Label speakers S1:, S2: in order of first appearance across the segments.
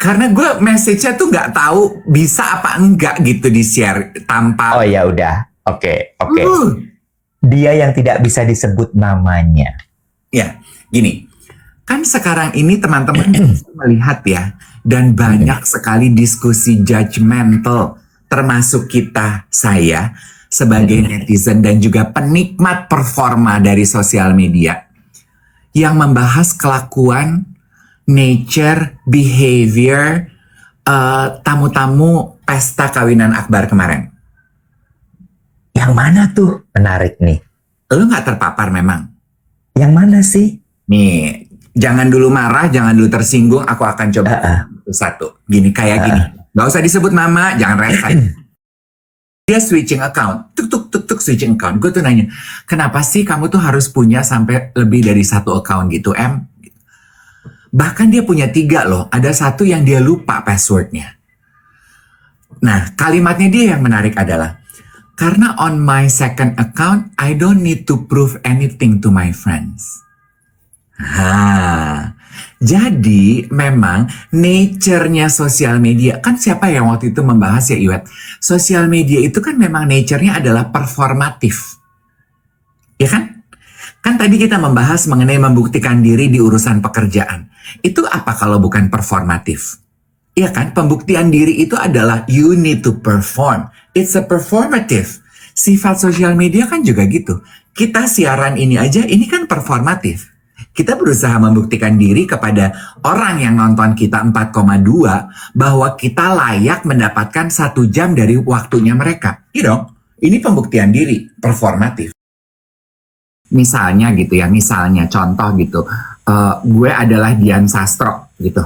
S1: Karena gue message-nya tuh nggak tahu bisa apa enggak gitu di-share tanpa.
S2: Oh ya udah, oke.
S1: Uh,
S2: Dia yang tidak bisa disebut namanya.
S1: Ya, gini. Kan sekarang ini teman-teman bisa melihat ya, dan banyak sekali diskusi judgmental, termasuk saya sebagai netizen dan juga penikmat performa dari sosial media, yang membahas kelakuan, nature, behavior, tamu-tamu pesta kawinan Akbar kemarin.
S2: Yang mana tuh? Menarik nih.
S1: Lu nggak terpapar memang?
S2: Yang mana sih?
S1: Nih, jangan dulu marah, jangan dulu tersinggung. Aku akan coba satu. Gini, kayak gini. Gak usah disebut nama, jangan rese. Dia switching account. Tuk switching account. Gue tuh nanya, kenapa sih kamu tuh harus punya sampai lebih dari satu account gitu, Em? Bahkan dia punya 3 loh. Ada satu yang dia lupa passwordnya. Nah, kalimatnya dia yang menarik adalah, karena on my second account, I don't need to prove anything to my friends. Jadi memang nature-nya sosial media, kan siapa yang waktu itu membahas ya Iwet? Sosial media itu kan memang nature-nya adalah performatif. Ya kan? Kan tadi kita membahas mengenai membuktikan diri di urusan pekerjaan. Itu apa kalau bukan performatif? Iya kan? Pembuktian diri itu adalah you need to perform. It's a performative. Sifat sosial media kan juga gitu. Kita siaran ini aja, ini kan performatif. Kita berusaha membuktikan diri kepada orang yang nonton kita 4,2 bahwa kita layak mendapatkan 1 jam dari waktunya mereka. Iya dong? Ini pembuktian diri, performatif. Misalnya gitu ya, contoh gitu, gue adalah Dian Sastro gitu.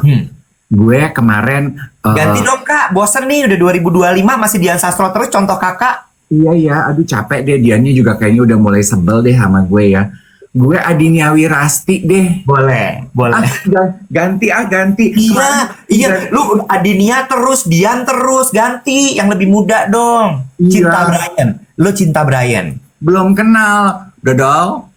S1: Gue kemarin
S2: ganti dong Kak, bosen nih udah 2025 masih Dian Sastro terus contoh Kakak.
S1: Iya, aduh capek deh, Diannya juga kayaknya udah mulai sebel deh sama gue ya. Gue Adinia Wirasti deh.
S2: Boleh.
S1: Ganti.
S2: Iya, lu Adinia terus, Dian terus, ganti yang lebih muda dong.
S1: Iya.
S2: Cinta Brian, lu Cinta Brian.
S1: Belum kenal. Dodol.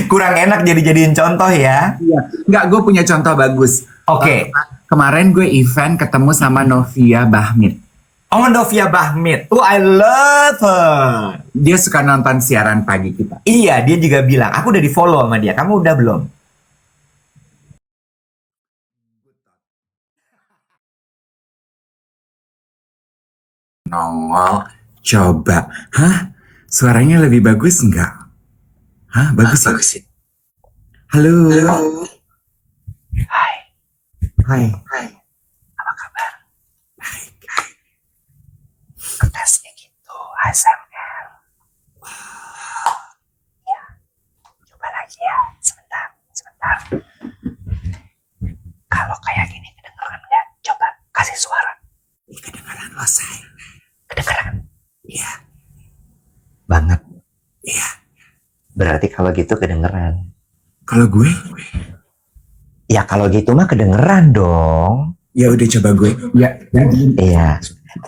S2: Kurang enak jadi-jadiin contoh ya.
S1: Iya. Enggak, gue punya contoh bagus.
S2: Oke.
S1: Kemarin gue event ketemu sama Novia Bahmit.
S2: Oh, Novia Bahmit. Oh, I love her.
S1: Dia suka nonton siaran pagi kita.
S2: Iya, dia juga bilang, aku udah di follow sama dia. Kamu udah belum?
S1: Nongol. Coba. Hah? Suaranya lebih bagus nggak? Hah? Bagus ya? Halo. Hai.
S2: Apa kabar?
S1: Baik.
S2: Kertasnya gitu, ASMR. Ya, coba lagi ya, sebentar. Kalau kayak gini kedengeran nggak? Coba kasih suara.
S1: Kedengeran lo, say.
S2: Kedengeran?
S1: Iya.
S2: Banget.
S1: Iya.
S2: Berarti kalau gitu kedengeran.
S1: Kalau gue?
S2: Ya kalau gitu mah kedengeran dong.
S1: Ya udah coba gue. Ya.
S2: Iya.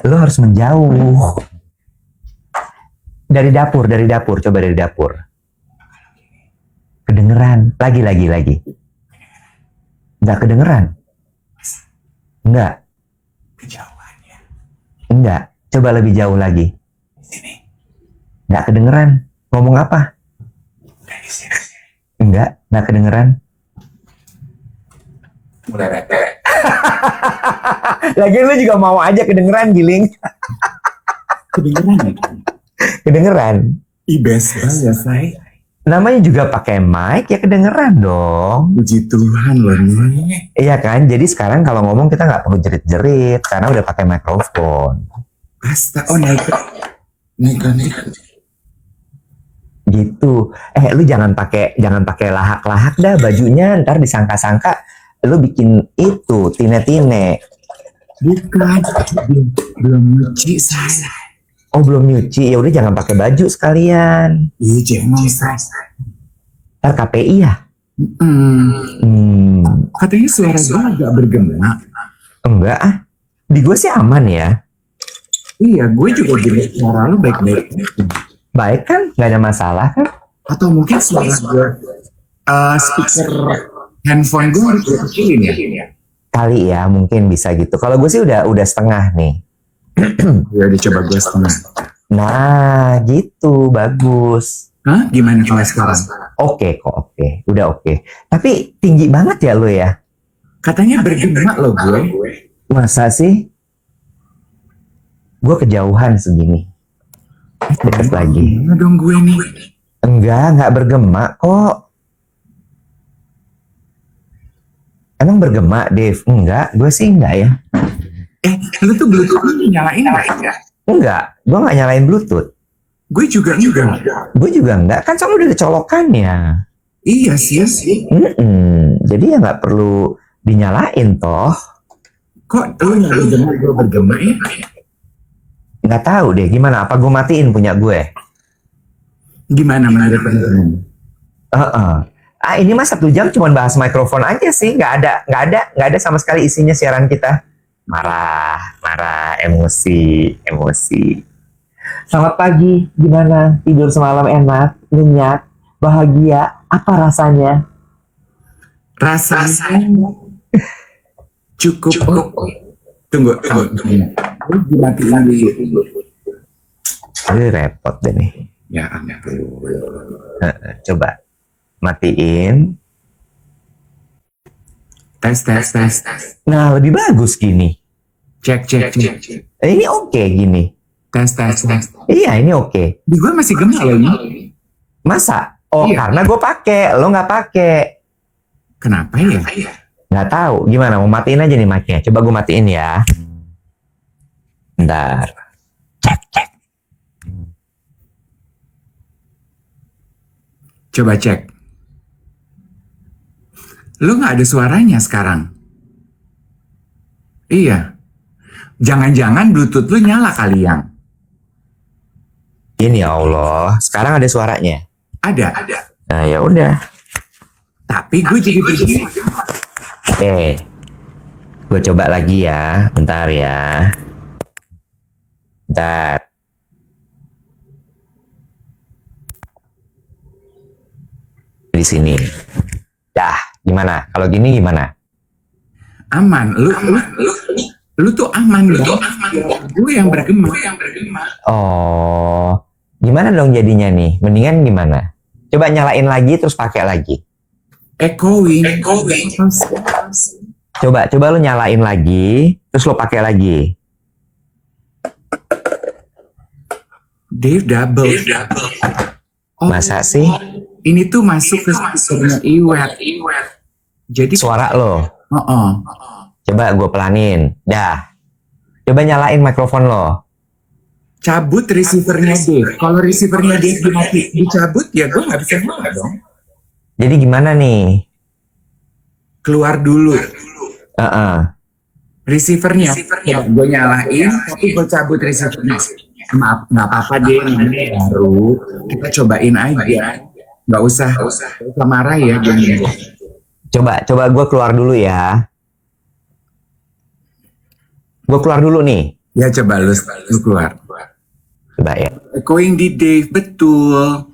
S2: Lo harus menjauh. Dari dapur. Coba dari dapur. Kedengeran. Lagi. Nggak kedengeran. Enggak.
S1: Kejauhannya.
S2: Enggak. Coba lebih jauh lagi.
S1: Sini.
S2: Nggak kedengeran. Ngomong apa?
S1: Dari sini.
S2: Enggak kedengeran.
S1: Mulai rete.
S2: Lagian lu juga mau aja kedengeran, Giling.
S1: Kedengeran.
S2: Kedengeran.
S1: Ibes ya, say.
S2: Namanya juga pakai mic, ya kedengeran dong.
S1: Puji Tuhan loh nih.
S2: Iya kan? Jadi sekarang kalau ngomong kita nggak perlu jerit-jerit karena udah pakai mikrofon.
S1: Astaga, naik.
S2: Gitu. Lu jangan pakai lahak-lahak dah bajunya, ntar disangka-sangka lu bikin itu tine-tine.
S1: Bukan, belum nyuci saya.
S2: Oh, belum nyuci. Ya udah jangan pakai baju sekalian.
S1: Iya, jengol saya.
S2: Ntar KPI ya?
S1: Katanya suara gue agak bergema.
S2: Enggak ah. Di gue sih aman ya.
S1: Iya, gue juga jadi suara lu baik-baik.
S2: Baik kan? Nggak ada masalah kan?
S1: Atau mungkin suara gue speaker handphone gue harus gue kecilin ya?
S2: Kali ya, mungkin bisa gitu. Kalau gue sih udah setengah nih.
S1: Ya udah coba gue setengah.
S2: Nah, gitu, bagus.
S1: Hah? Gimana kalau sekarang?
S2: Oke kok, oke. Udah oke. Tapi tinggi banget ya lo ya?
S1: Katanya bergema loh gue.
S2: Masa sih? Gue kejauhan segini. Deket lagi.
S1: Gimana dong gue nih?
S2: Enggak bergema kok. Emang bergema, Dave? Enggak, gue sih enggak ya.
S1: Lu tuh Bluetooth nyalain nggak ya?
S2: Enggak, gue nggak nyalain Bluetooth.
S1: Gue juga enggak.
S2: Gue juga enggak, kan selalu udah ada colokannya.
S1: Iya sih.
S2: Jadi ya nggak perlu dinyalain toh.
S1: Kok lu nggak bergema, gue bergema ya?
S2: Nggak tahu deh, gimana? Apa gue matiin punya gue?
S1: Gimana menurut teman-teman?
S2: Ini mah 1 jam cuma bahas mikrofon aja sih, nggak ada sama sekali isinya siaran kita. Marah, emosi. Selamat pagi, gimana? Tidur semalam enak, nyenyak, bahagia, apa rasanya?
S1: Rasanya cukup. Tunggu. Dimatiin dulu.
S2: Ini repot deh nih.
S1: Ya ampun.
S2: Coba matiin.
S1: Tes.
S2: Nah, lebih bagus gini.
S1: Cek.
S2: Ini oke gini.
S1: Tes.
S2: Iya, ini oke.
S1: Di gue masih gema loh ini.
S2: Masa? Oh,
S1: Iya.
S2: karena gue pakai, lo nggak pakai.
S1: Kenapa ya?
S2: Nggak tahu. Gimana? Mau matiin aja nih mic-nya. Coba gue matiin ya. Bentar. Cek.
S1: Coba cek. Lu nggak ada suaranya sekarang. Iya. Jangan-jangan Bluetooth lu nyala kali yang.
S2: Ini ya Allah. Sekarang ada suaranya.
S1: Ada.
S2: Nah, ya udah.
S1: Tapi gue jadi begini.
S2: Gue coba lagi ya. Bentar ya. Bentar. Di sini. Dah, gimana? Kalau gini gimana?
S1: Aman. Lu tuh aman dong. Gue yang bergema.
S2: Oh, gimana dong jadinya nih? Mendingan gimana? Coba nyalain lagi terus pakai lagi.
S1: Echoing.
S2: Coba lu nyalain lagi, terus lo pakai lagi.
S1: Dave double. Oh,
S2: Masa sih?
S1: ini tuh masuk ke speakernya Iwet. Jadi
S2: Suara lo.
S1: Coba
S2: gue pelanin. Dah. Coba nyalain mikrofon lo.
S1: cabut receivernya Dave. Kalau receivernya Dave dicabut ya gue nggak bisa buka dong.
S2: Jadi gimana nih?
S1: Keluar dulu. Receivernya. Coba gue nyalain, tapi gue cabut receivernya. Maaf, nggak apa-apa deh, ini baru. Kita cobain aja. Nggak usah marah ya.
S2: Coba gue keluar dulu ya. Gue keluar dulu nih.
S1: Ya coba lu keluar.
S2: Coba ya.
S1: Echoing di Dave, betul.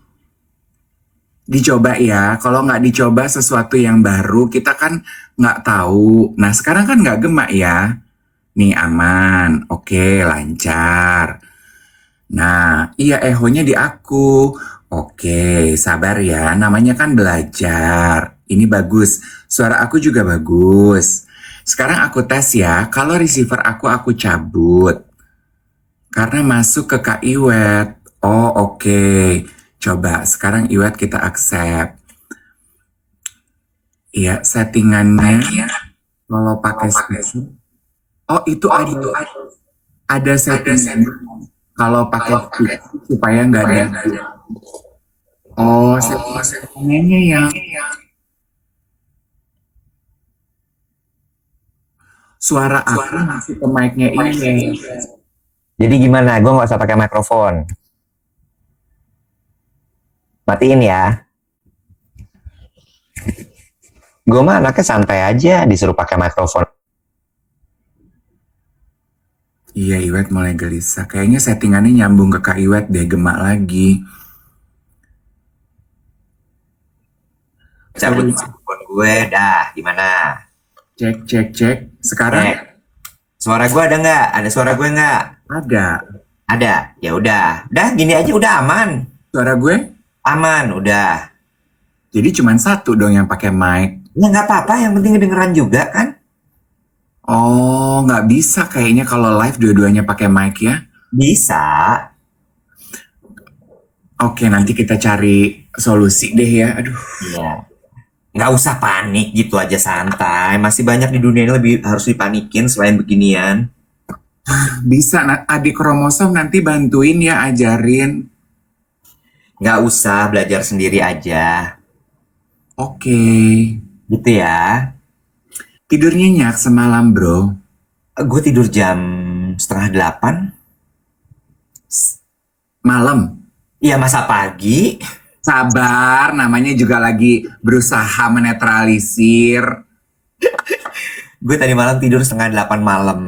S1: Dicoba ya. Kalau nggak dicoba sesuatu yang baru, kita kan nggak tahu. Nah sekarang kan nggak gema ya. Nih aman, oke lancar. Nah iya ehonya di aku. Oke sabar ya, namanya kan belajar. Ini bagus, suara aku juga bagus. Sekarang aku tes ya, kalau receiver aku cabut. Karena masuk ke Kak Iwet. Oh oke. Coba sekarang Iwet kita accept. Iya settingannya. Kalau pakai speaker. Oh itu ada settingan. Kalau pakai speaker supaya nggak ada. Oh settingannya yang. Suara aku masuk ke mic-nya ini.
S2: Jadi gimana? Gue nggak usah pakai mikrofon. Matiin ya. Gue mah anaknya santai aja, disuruh pakai mikrofon.
S1: Iya, Iwet mulai gelisah. Kayaknya settingannya nyambung ke Kak Iwet deh, gemak lagi.
S2: Cabut mikrofon gue, dah. Gimana?
S1: Cek, cek, cek. Sekarang
S2: Cek. Suara gue ada nggak? Ada suara gue nggak?
S1: ada.
S2: Ada. Ya udah. Udah gini aja udah aman.
S1: Suara gue?
S2: Aman udah.
S1: Jadi cuma satu dong yang pakai mic.
S2: Ya nggak apa-apa. Yang penting kedengeran juga kan?
S1: Oh, nggak bisa kayaknya kalau live dua-duanya pakai mic ya.
S2: Bisa.
S1: Oke, nanti kita cari solusi deh ya. Aduh,
S2: Iya. Nggak usah panik gitu aja santai. Masih banyak di dunia ini lebih harus dipanikin selain beginian.
S1: bisa adik kromosom nanti bantuin ya ajarin.
S2: Nggak usah belajar sendiri aja.
S1: Oke.
S2: Gitu ya.
S1: Tidur nyenyak semalam, bro.
S2: Gue tidur jam 7:30.
S1: Malam.
S2: Iya masa pagi.
S1: Sabar, namanya juga lagi berusaha menetralisir.
S2: Gue tadi malam tidur 7:30 malam.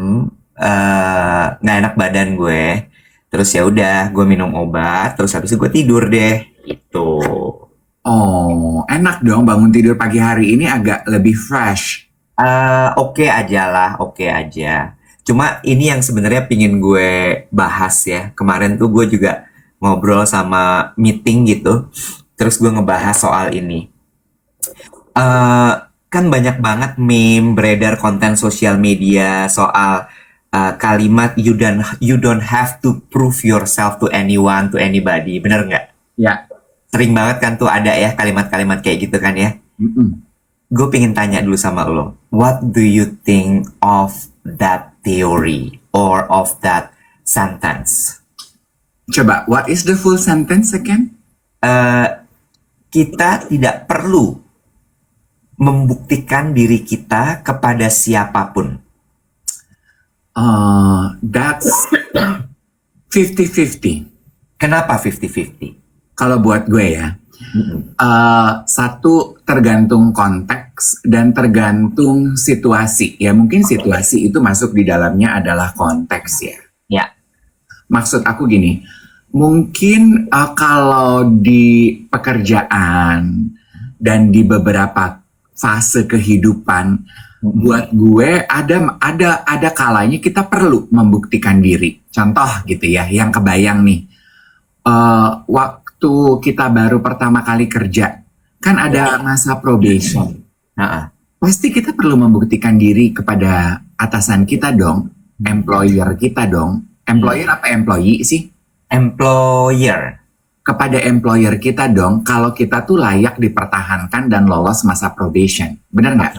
S2: Nggak enak badan gue. Terus ya udah, gue minum obat. Terus habis itu gue tidur deh. Gitu.
S1: Oh, enak dong bangun tidur pagi hari ini agak lebih fresh.
S2: Oke aja lah, oke aja. Cuma ini yang sebenarnya pingin gue bahas ya. Kemarin tuh gue juga ngobrol sama meeting gitu. Terus gue ngebahas soal ini. Kan banyak banget meme beredar konten sosial media soal kalimat you don't have to prove yourself to anyone, to anybody. Bener nggak?
S1: Ya.
S2: Sering banget kan tuh ada ya kalimat-kalimat kayak gitu kan ya.
S1: Mm-mm.
S2: Gue pengen tanya dulu sama lo. What do you think of that theory or of that sentence?
S1: Coba, what is the full sentence again?
S2: Kita tidak perlu membuktikan diri kita kepada siapapun.
S1: That's 50-50.
S2: Kenapa 50-50?
S1: Kalau buat gue ya, satu tergantung konteks dan tergantung situasi. Ya mungkin situasi itu masuk di dalamnya adalah konteks ya.
S2: Ya.
S1: Maksud aku gini, mungkin kalau di pekerjaan dan di beberapa fase kehidupan, buat gue ada kalanya kita perlu membuktikan diri. Contoh gitu ya, yang kebayang nih, waktu kita baru pertama kali kerja, kan ada masa probation. Pasti kita perlu membuktikan diri kepada atasan kita dong, employer kita dong. Employer apa employee sih?
S2: Employer.
S1: Kepada employer kita dong, kalau kita tuh layak dipertahankan dan lolos masa probation. Bener nggak?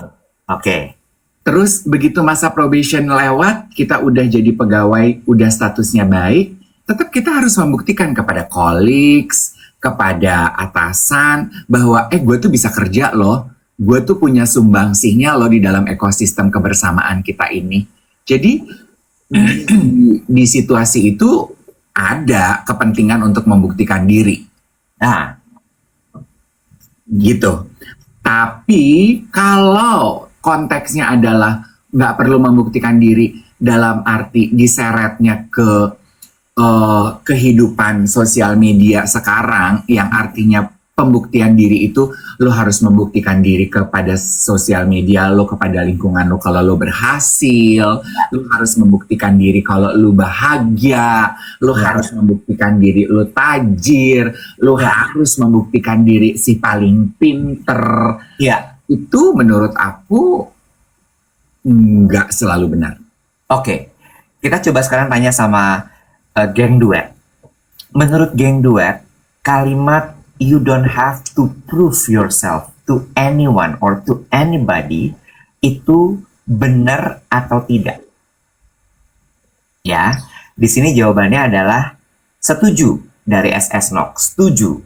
S2: Oke.
S1: Terus begitu masa probation lewat, kita udah jadi pegawai, udah statusnya baik, tetap kita harus membuktikan kepada colleagues, kepada atasan, bahwa gue tuh bisa kerja loh, gue tuh punya sumbangsihnya loh di dalam ekosistem kebersamaan kita ini. Jadi di situasi itu ada kepentingan untuk membuktikan diri.
S2: Nah,
S1: gitu. Tapi kalau konteksnya adalah nggak perlu membuktikan diri dalam arti diseretnya ke kehidupan sosial media sekarang, yang artinya pembuktian diri itu lo harus membuktikan diri kepada sosial media lo, kepada lingkungan lo kalau lo berhasil, lo harus membuktikan diri kalau lo bahagia, lo harus membuktikan diri lo tajir, lo harus membuktikan diri si paling pinter.
S2: ya.
S1: Itu menurut aku nggak selalu benar.
S2: Oke. Kita coba sekarang tanya sama geng duet. Menurut geng duet, kalimat you don't have to prove yourself to anyone or to anybody itu benar atau tidak? Ya, di sini jawabannya adalah setuju dari SS Nox. Setuju.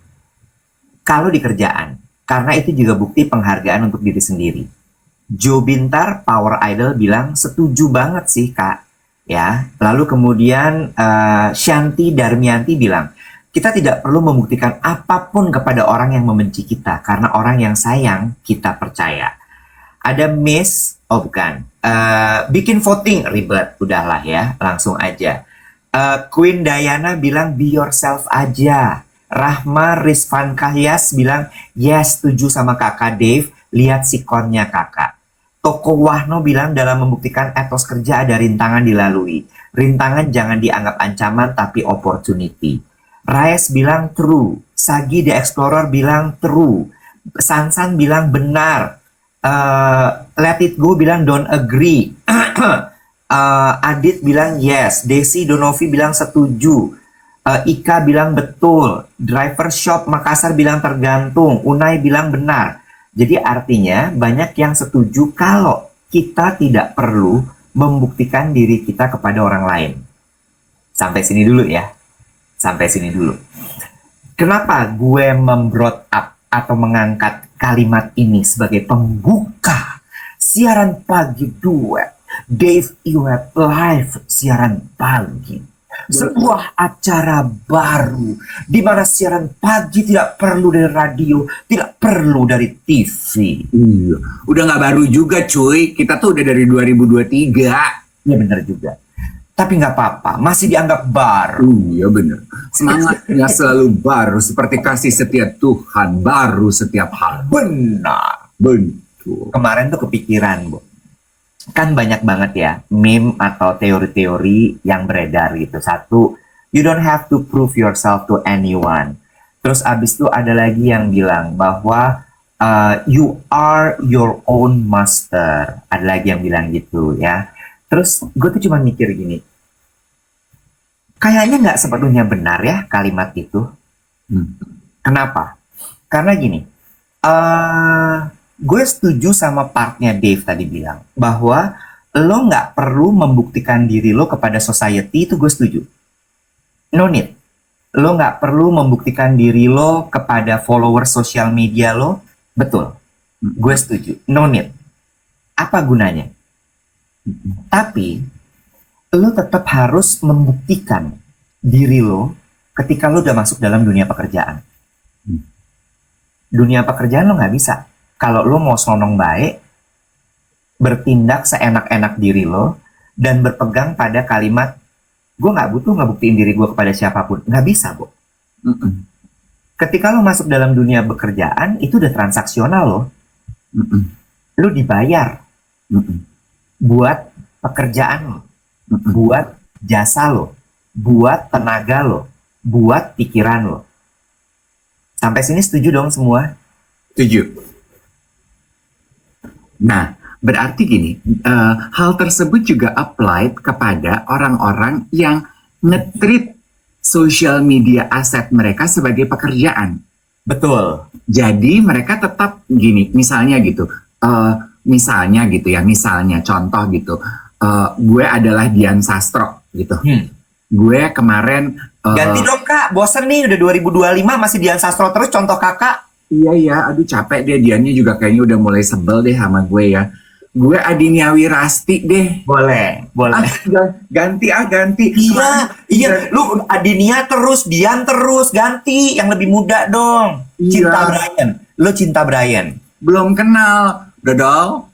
S2: Kalau di kerjaan, karena itu juga bukti penghargaan untuk diri sendiri. Joe Bintar, Power Idol, bilang setuju banget sih kak. Ya, lalu kemudian Shanti Darmianti bilang, kita tidak perlu membuktikan apapun kepada orang yang membenci kita, karena orang yang sayang kita percaya. Ada Miss, oh bukan, bikin voting ribet, udahlah ya, langsung aja. Queen Diana bilang be yourself aja. Rahma Rizvan Kahyas bilang yes, setuju sama kakak Dave, lihat sikonnya kakak. Toko Wahno bilang dalam membuktikan etos kerja ada rintangan dilalui. Rintangan jangan dianggap ancaman tapi opportunity. Raes bilang true. Sagi The Explorer bilang true. Sansan bilang benar. Let It Go bilang don't agree. Adit bilang yes. Desi Donovi bilang setuju. Ika bilang betul. Driver Shop Makassar bilang tergantung. Unai bilang benar. Jadi artinya banyak yang setuju kalau kita tidak perlu membuktikan diri kita kepada orang lain. Sampai sini dulu ya. Sampai sini dulu. Kenapa gue membrought up atau mengangkat kalimat ini sebagai pembuka siaran pagi duet Dave Iwet Live siaran pagi? Sebuah acara baru di mana siaran pagi tidak perlu dari radio, tidak perlu dari TV.
S1: Iya, udah nggak baru juga cuy. Kita tuh udah dari 2023.
S2: Ya bener juga. Tapi nggak apa-apa, masih dianggap baru.
S1: Iya bener. Semangatnya selalu baru seperti kasih setiap Tuhan baru setiap hari.
S2: Benar.
S1: Betul.
S2: Kemarin tuh kepikiran, Bu. Kan banyak banget ya meme atau teori-teori yang beredar gitu. Satu, you don't have to prove yourself to anyone. Terus abis itu ada lagi yang bilang bahwa you are your own master. Ada lagi yang bilang gitu ya. Terus gue tuh cuma mikir gini, kayaknya nggak sepenuhnya benar ya kalimat itu. Kenapa? Karena gini, gue setuju sama partnya Dave tadi bilang bahwa lo nggak perlu membuktikan diri lo kepada society, itu gue setuju. No need. Lo nggak perlu membuktikan diri lo kepada follower sosial media lo, betul. Gue setuju. No need. Apa gunanya? Tapi lo tetap harus membuktikan diri lo ketika lo udah masuk dalam dunia pekerjaan. Dunia pekerjaan lo nggak bisa. Kalau lo mau selonong baik, bertindak seenak-enak diri lo, dan berpegang pada kalimat, gue nggak butuh ngebuktiin diri gue kepada siapapun. Nggak bisa, Bu. Ketika lo masuk dalam dunia pekerjaan, itu udah transaksional lo. Lo dibayar buat pekerjaan lo, buat jasa lo, buat tenaga lo, buat pikiran lo. Sampai sini setuju dong semua?
S1: Setuju. Nah, berarti gini, hal tersebut juga applied kepada orang-orang yang nge-treat social media aset mereka sebagai pekerjaan.
S2: Betul.
S1: Jadi mereka tetap gini, misalnya gitu, misalnya contoh gitu, gue adalah Dian Sastro gitu. Gue kemarin
S2: ganti dong Kak, bosen nih udah 2025 masih Dian Sastro terus contoh kakak.
S1: Iya, aduh capek deh, Diannya juga kayaknya udah mulai sebel deh sama gue ya. Gue Adinia Wirasti deh.
S2: Boleh.
S1: Ganti.
S2: Iya. Lu Adinia terus, Dian terus, ganti yang lebih muda dong.
S1: Iya.
S2: Cinta Brian. Lu Cinta Brian.
S1: Belum kenal, Dodol.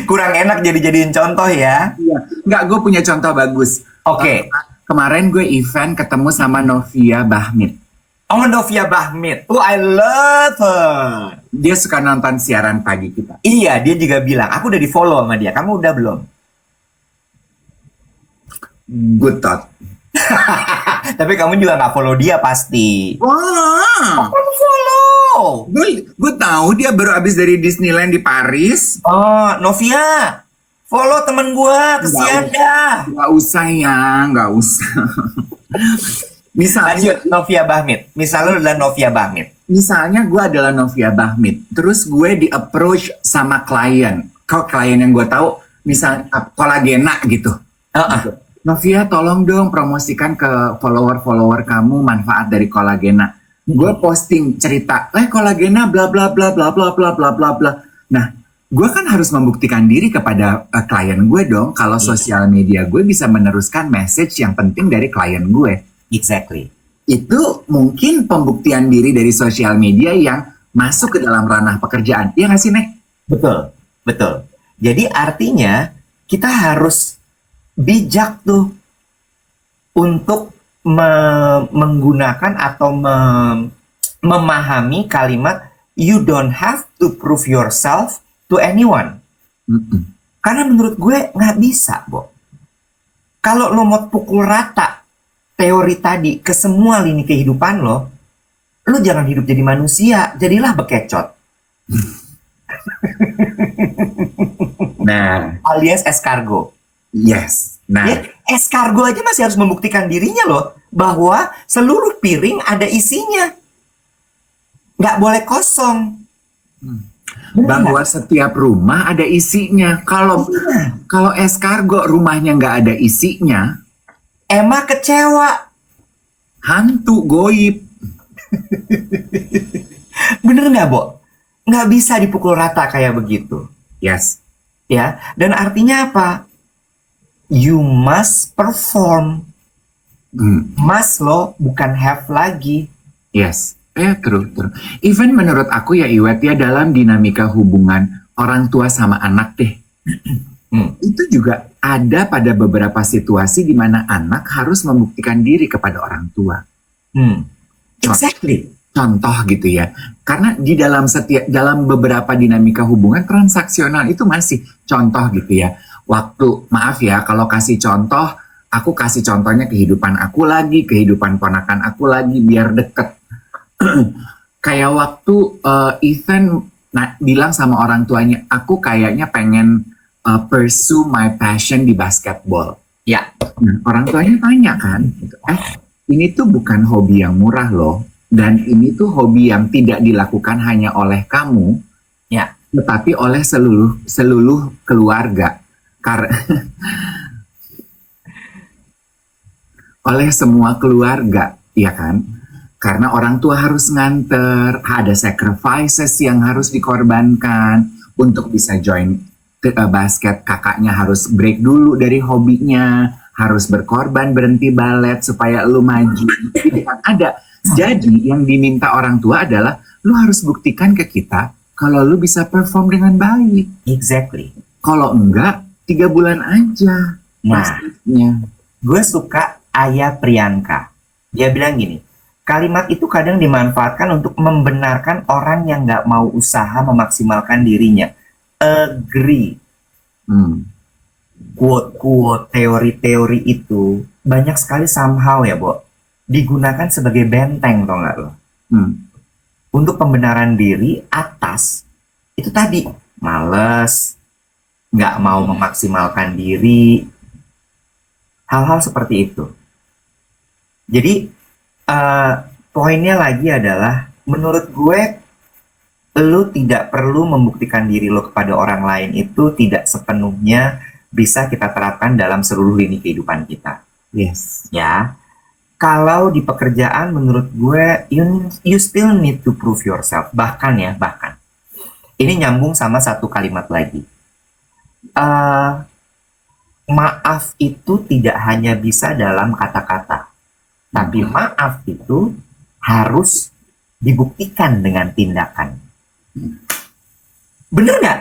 S2: Kurang enak jadi-jadiin contoh ya.
S1: Iya, nggak, gue punya contoh bagus.
S2: Oke.
S1: Kemarin gue event ketemu sama Novia Bahmit.
S2: Oh, Novia Bahmit. Oh, I love her.
S1: Dia suka nonton siaran pagi kita.
S2: Iya, dia juga bilang, aku udah di follow sama dia. Kamu udah belum?
S1: Good thought.
S2: Tapi kamu juga nggak follow dia pasti.
S1: Wah.
S2: Kamu follow.
S1: Gue tahu dia baru habis dari Disneyland di Paris.
S2: Oh, Novia. Follow temen gue, kesian dah.
S1: Nggak usah ya, nggak usah.
S2: Lanjut, Novia Bahmit. Misalnya lu adalah Novia Bahmit.
S1: Misalnya gue adalah Novia Bahmit. Terus gue di-approach sama klien. Kalau klien yang gue tahu, misalnya Kolagena gitu. Novia, tolong dong promosikan ke follower-follower kamu manfaat dari Kolagena. Gue posting cerita, Kolagena bla bla bla bla bla bla bla bla bla. Nah, gue kan harus membuktikan diri kepada klien gue dong. Kalau sosial media gue bisa meneruskan message yang penting dari klien gue.
S2: Exactly.
S1: Itu mungkin pembuktian diri dari sosial media yang masuk ke dalam ranah pekerjaan. Iya nggak sih, Nek?
S2: Betul. Jadi artinya kita harus bijak tuh untuk menggunakan atau memahami kalimat you don't have to prove yourself to anyone.
S1: Mm-mm.
S2: Karena menurut gue nggak bisa, Bo. Kalau lo mau pukul rata teori tadi ke semua lini kehidupan lo jangan hidup jadi manusia, jadilah bekecot.
S1: Nah,
S2: Alias escargot.
S1: yes. Nah,
S2: Ya, escargot aja masih harus membuktikan dirinya loh, bahwa seluruh piring ada isinya. Nggak boleh kosong. Bener
S1: bahwa
S2: nggak?
S1: setiap rumah ada isinya. Kalau
S2: Iya.
S1: kalau escargot rumahnya nggak ada isinya,
S2: Emma kecewa.
S1: hantu goib.
S2: Bener nggak, Bo? Nggak bisa dipukul rata kayak begitu.
S1: Yes.
S2: Ya, dan artinya apa? You must perform.
S1: Hmm.
S2: Must lo, bukan have lagi.
S1: Yes. True. Even menurut aku ya Iwet ya, dalam dinamika hubungan orang tua sama anak deh. Itu juga ada pada beberapa situasi di mana anak harus membuktikan diri kepada orang tua.
S2: Exactly.
S1: Contoh gitu ya. Karena di dalam beberapa dinamika hubungan transaksional itu masih contoh gitu ya. Waktu, maaf ya kalau kasih contoh, aku kasih contohnya kehidupan aku lagi, kehidupan ponakan aku lagi biar deket. Kayak waktu Ethan bilang sama orang tuanya, aku kayaknya pengen pursue my passion di basketball.
S2: Ya.
S1: Nah, orang tuanya tanya kan, gitu, ini tuh bukan hobi yang murah loh, dan ini tuh hobi yang tidak dilakukan hanya oleh kamu,
S2: Ya.
S1: tetapi oleh seluruh keluarga, oleh semua keluarga, ya kan? Karena orang tua harus nganter, ada sacrifices yang harus dikorbankan untuk bisa join basket. Kakaknya harus break dulu dari hobinya, harus berkorban berhenti balet supaya lu maju. Itu kan ada. Jadi yang diminta orang tua adalah lu harus buktikan ke kita kalau lu bisa perform dengan baik.
S2: Exactly.
S1: Kalau enggak, 3 bulan aja.
S2: Nah,
S1: Maksudnya.
S2: gue suka Ayah Priyanka. Dia bilang gini, kalimat itu kadang dimanfaatkan untuk membenarkan orang yang nggak mau usaha memaksimalkan dirinya. Agree. Quote-quote, teori-teori itu banyak sekali somehow ya, Bo, digunakan sebagai benteng, tau nggak lo? Untuk pembenaran diri atas itu tadi, males, nggak mau memaksimalkan diri, hal-hal seperti itu. Jadi poinnya lagi adalah, menurut gue, lo tidak perlu membuktikan diri lo kepada orang lain itu tidak sepenuhnya bisa kita terapkan dalam seluruh lini kehidupan kita.
S1: Yes.
S2: Ya, kalau di pekerjaan menurut gue, you still need to prove yourself. Bahkan ini nyambung sama satu kalimat lagi. Maaf itu tidak hanya bisa dalam kata-kata, tapi maaf itu harus dibuktikan dengan tindakan. Bener nggak?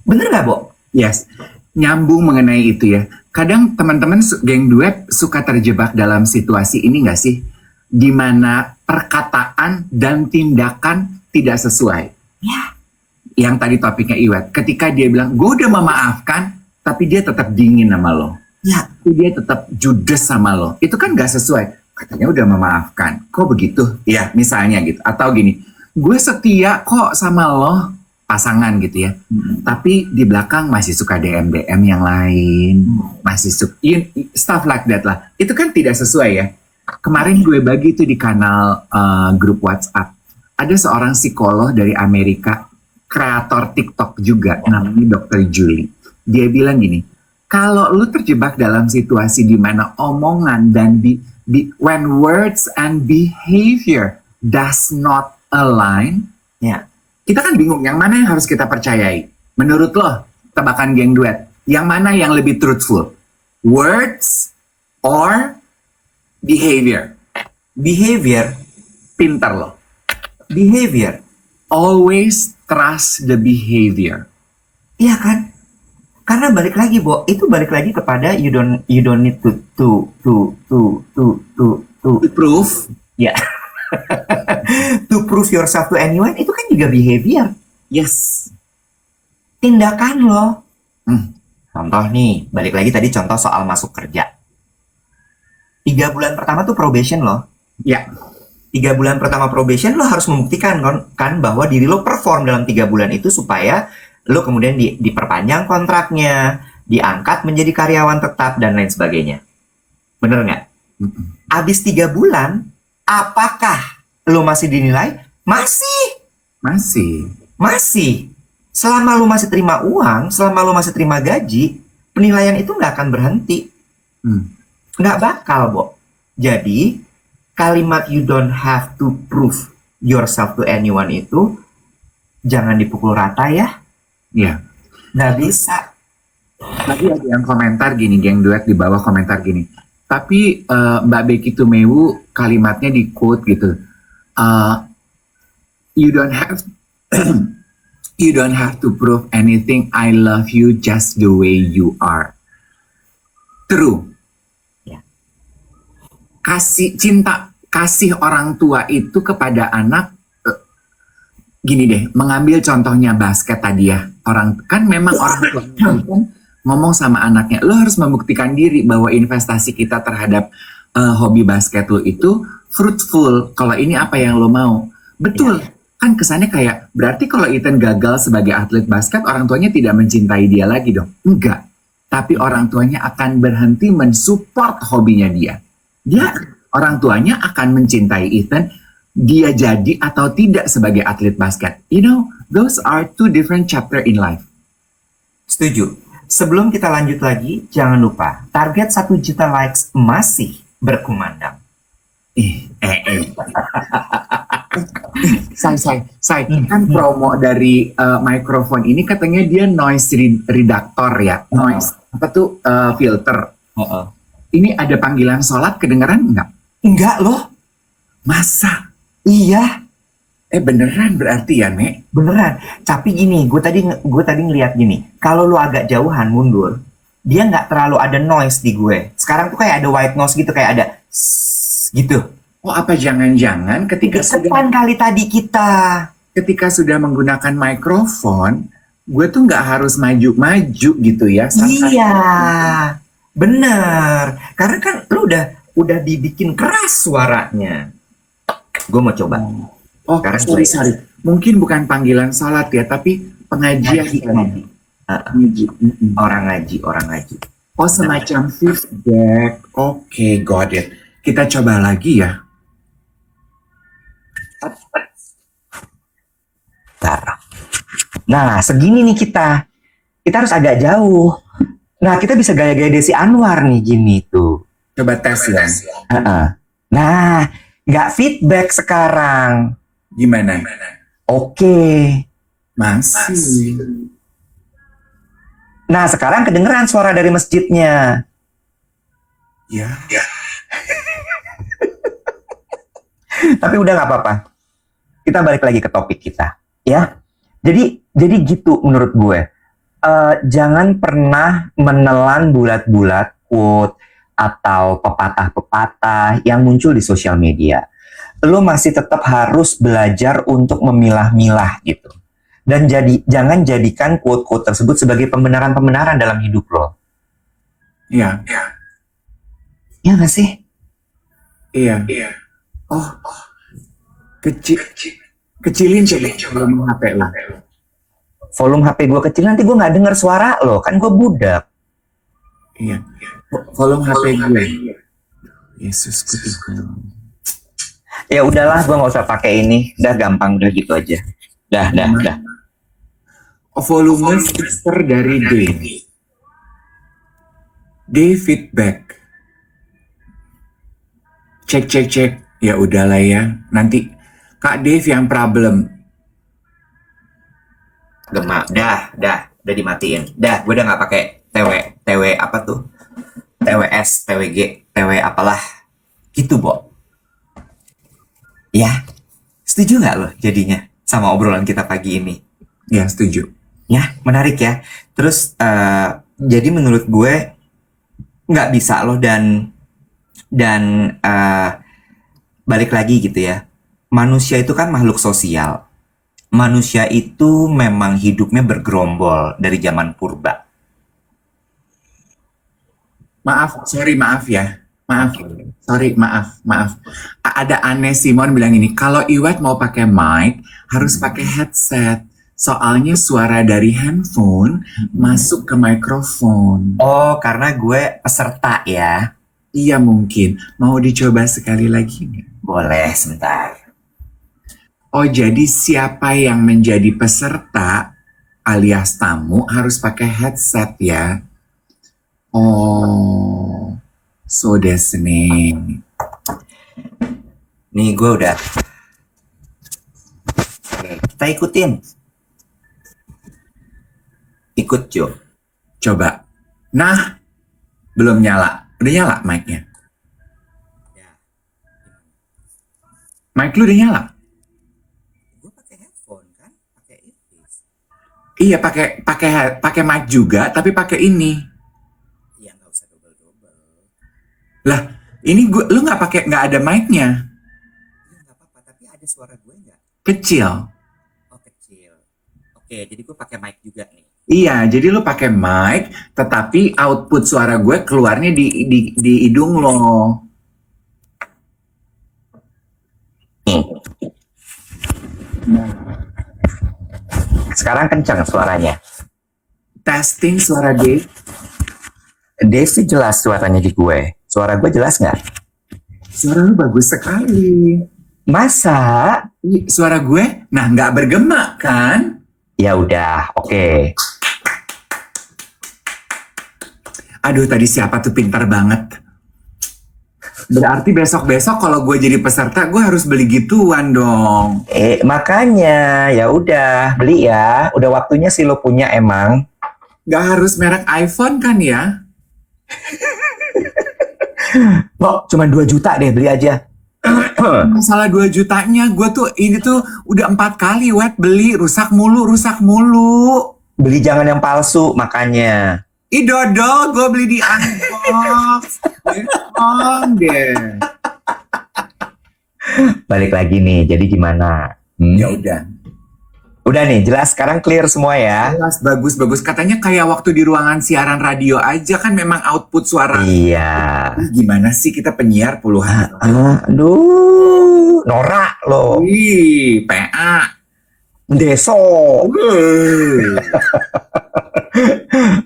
S2: Bener nggak, Bo?
S1: Yes, nyambung mengenai itu ya. Kadang teman-teman geng duet suka terjebak dalam situasi ini nggak sih? Di mana perkataan dan tindakan tidak sesuai.
S2: Ya.
S1: Yang tadi topiknya Iwet, ketika dia bilang, gue udah memaafkan, tapi dia tetap dingin sama lo.
S2: Ya.
S1: Dia tetap judes sama lo. Itu kan nggak sesuai. Katanya udah memaafkan, kok begitu? Ya, misalnya gitu. Atau gini, gue setia kok sama lo, pasangan gitu ya. Tapi di belakang masih suka DM yang lain, masih suka stuff like that lah. Itu kan tidak sesuai ya. Kemarin gue bagi itu di kanal grup WhatsApp. Ada seorang psikolog dari Amerika, kreator TikTok juga, namanya Dr. Julie. Dia bilang gini, kalau lu terjebak dalam situasi di mana omongan dan when words and behavior does not align,
S2: Ya.
S1: kita kan bingung yang mana yang harus kita percayai. Menurut lo, tebakan geng duet, yang mana yang lebih truthful? Words or behavior?
S2: Behavior.
S1: Pinter lo.
S2: Behavior.
S1: Always trust the behavior.
S2: Iya kan? Karena balik lagi, Bo, itu balik lagi kepada you don't need to
S1: To prove,
S2: ya. To prove yourself to anyone itu kan juga behavior,
S1: Yes.
S2: tindakan lo.
S1: Hmm.
S2: Contoh nih, balik lagi tadi contoh soal masuk kerja. 3 bulan pertama tuh probation lo.
S1: Ya.
S2: 3 bulan pertama probation lo harus membuktikan kan bahwa diri lo perform dalam 3 bulan itu supaya lo kemudian diperpanjang kontraknya, diangkat menjadi karyawan tetap dan lain sebagainya. Bener nggak? Abis 3 bulan, apakah lo masih dinilai? Masih. Masih. Selama lo masih terima uang, selama lo masih terima gaji, penilaian itu nggak akan berhenti. Nggak bakal, Bo. Jadi, kalimat you don't have to prove yourself to anyone itu jangan dipukul rata ya.
S1: Ya.
S2: Nggak bisa.
S1: Tadi ada yang komentar gini, geng duet di bawah komentar gini. Tapi Mbak Becky Tumewu kalimatnya di quote gitu. You don't have you don't have to prove anything. I love you just the way you are. True.
S2: Ya.
S1: Kasih orang tua itu kepada anak. Gini deh, mengambil contohnya basket tadi ya. Orang tua kan ngomong sama anaknya, lo harus membuktikan diri bahwa investasi kita terhadap hobi basket lo itu fruitful. Kalau ini apa yang lo mau, betul. Kan kesannya kayak berarti kalau Ethan gagal sebagai atlet basket, orang tuanya tidak mencintai dia lagi dong. Enggak. Tapi orang tuanya akan berhenti mensupport hobinya dia. Orang tuanya akan mencintai Ethan, dia jadi atau tidak sebagai atlet basket. You know, those are two different chapter in life.
S2: Setuju. Sebelum kita lanjut lagi, jangan lupa target 1 juta likes masih berkumandang.
S1: Say, kan promo dari mikrofon ini katanya dia noise reductor ya, noise apa tuh filter. Ini ada panggilan sholat kedengeran nggak?
S2: Enggak loh.
S1: Masa?
S2: Iya.
S1: Beneran berarti ya, Nek?
S2: Beneran. Tapi gini, gue tadi ngeliat gini. Kalau lu agak jauhan mundur, dia nggak terlalu ada noise di gue. Sekarang tuh kayak ada white noise gitu, kayak ada gitu.
S1: Oh, apa jangan-jangan ketika
S2: kali tadi
S1: ketika sudah menggunakan mikrofon, gue tuh nggak harus maju-maju gitu ya?
S2: Iya, bener. Karena kan lu udah dibikin keras suaranya. Gue mau coba.
S1: Oh, sorry. Mungkin bukan panggilan salat ya, tapi pengajian.
S2: Orang ngaji.
S1: Oh, semacam feedback. Oke, got it. Kita coba lagi ya.
S2: Nah, segini nih kita. Kita harus agak jauh. Nah, kita bisa gaya-gaya Desi Anwar nih, gini tuh.
S1: Coba tes ya.
S2: Nah, nggak feedback sekarang.
S1: Gimana?
S2: Oke.
S1: Masih.
S2: Nah, sekarang kedengeran suara dari masjidnya.
S1: Ya.
S2: Tapi udah nggak apa-apa. Kita balik lagi ke topik kita, ya. Jadi gitu menurut gue. Jangan pernah menelan bulat-bulat quote atau pepatah-pepatah yang muncul di sosial media. Lo masih tetap harus belajar untuk memilah-milah gitu. Dan jangan jadikan quote-quote tersebut sebagai pembenaran-pembenaran dalam hidup lo.
S1: Iya.
S2: Iya nggak sih?
S1: Iya. Oh, kecilin coba volume HP lo.
S2: Volume HP gue kecil, nanti gue nggak denger suara lo, kan gue budak.
S1: Iya. Volume HP gue. Yesus Kristus.
S2: Ya udahlah, gue nggak usah pakai ini, udah gampang, udah gitu aja. Dah.
S1: Volume sister dari D feedback. Cek. Ya udahlah ya. Nanti Kak Dave yang problem.
S2: Gemak, dah dimatiin. Dah, gue udah nggak pakai TW apa tuh? TWS, TWG, TW apalah. Gitu, Bo. Ya, setuju nggak lo jadinya sama obrolan kita pagi ini?
S1: Ya, setuju.
S2: Ya, menarik ya. Terus, jadi menurut gue nggak bisa loh dan balik lagi gitu ya.
S3: Manusia itu kan makhluk sosial. Manusia itu memang hidupnya bergerombol dari zaman purba.
S1: Maaf, sorry, maaf ya. Maaf, sorry, maaf. Ada aneh Simon bilang ini, kalau Iwet mau pakai mic, harus pakai headset. Soalnya suara dari handphone masuk ke mikrofon.
S3: Oh, karena gue peserta ya.
S1: Iya mungkin. Mau dicoba sekali lagi nggak?
S3: Boleh, sebentar.
S1: Oh, jadi siapa yang menjadi peserta alias tamu harus pakai headset ya? Oh, so desu ne.
S3: Nih, gue udah. Oke, kita ikutin. Ikut, Jo.
S1: Coba. Nah, belum nyala. Udah nyala mic-nya. Mic lu udah nyala?
S3: Gue pakai headphone kan, pakai earpiece.
S1: Iya, pakai mic juga, tapi pakai ini.
S3: Ya nggak usah double-double.
S1: Lah, ini lu nggak ada mic-nya.
S3: Ya nggak apa-apa, tapi ada suara gue nggak?
S1: Kecil.
S3: Oh, kecil. Oke, jadi gue pakai mic juga nih.
S1: Iya, jadi lu pakai mic, tetapi output suara gue keluarnya di hidung lo.
S2: Sekarang kencang suaranya.
S1: Testing suara Dave.
S2: Dave sih jelas suaranya di gue. Suara gue jelas nggak?
S1: Suara lu bagus sekali.
S2: Masa?
S1: Suara gue, nah nggak bergema kan?
S2: Ya udah, oke.
S1: Aduh, tadi siapa tuh pintar banget. Berarti besok-besok kalau gue jadi peserta, gue harus beli gituan dong.
S2: Makanya ya udah beli ya. Udah waktunya sih lo punya emang.
S1: Gak harus merek iPhone kan ya?
S2: Lo cuma 2 juta deh beli aja.
S1: Masalah 2 jutanya, gue tuh ini tuh udah 4 kali beli, rusak mulu.
S2: Beli jangan yang palsu makanya.
S1: Ih dodol, gue beli di Unbox. Bohong deh.
S2: Balik lagi nih, jadi gimana?
S1: Ya udah.
S2: Udah nih, jelas sekarang clear semua ya.
S1: Jelas, bagus. Katanya kayak waktu di ruangan siaran radio aja kan memang output suara.
S2: Iya.
S1: Gimana sih kita penyiar puluhan
S2: Aduh, norak lo.
S1: Wih, PA.
S2: Deso.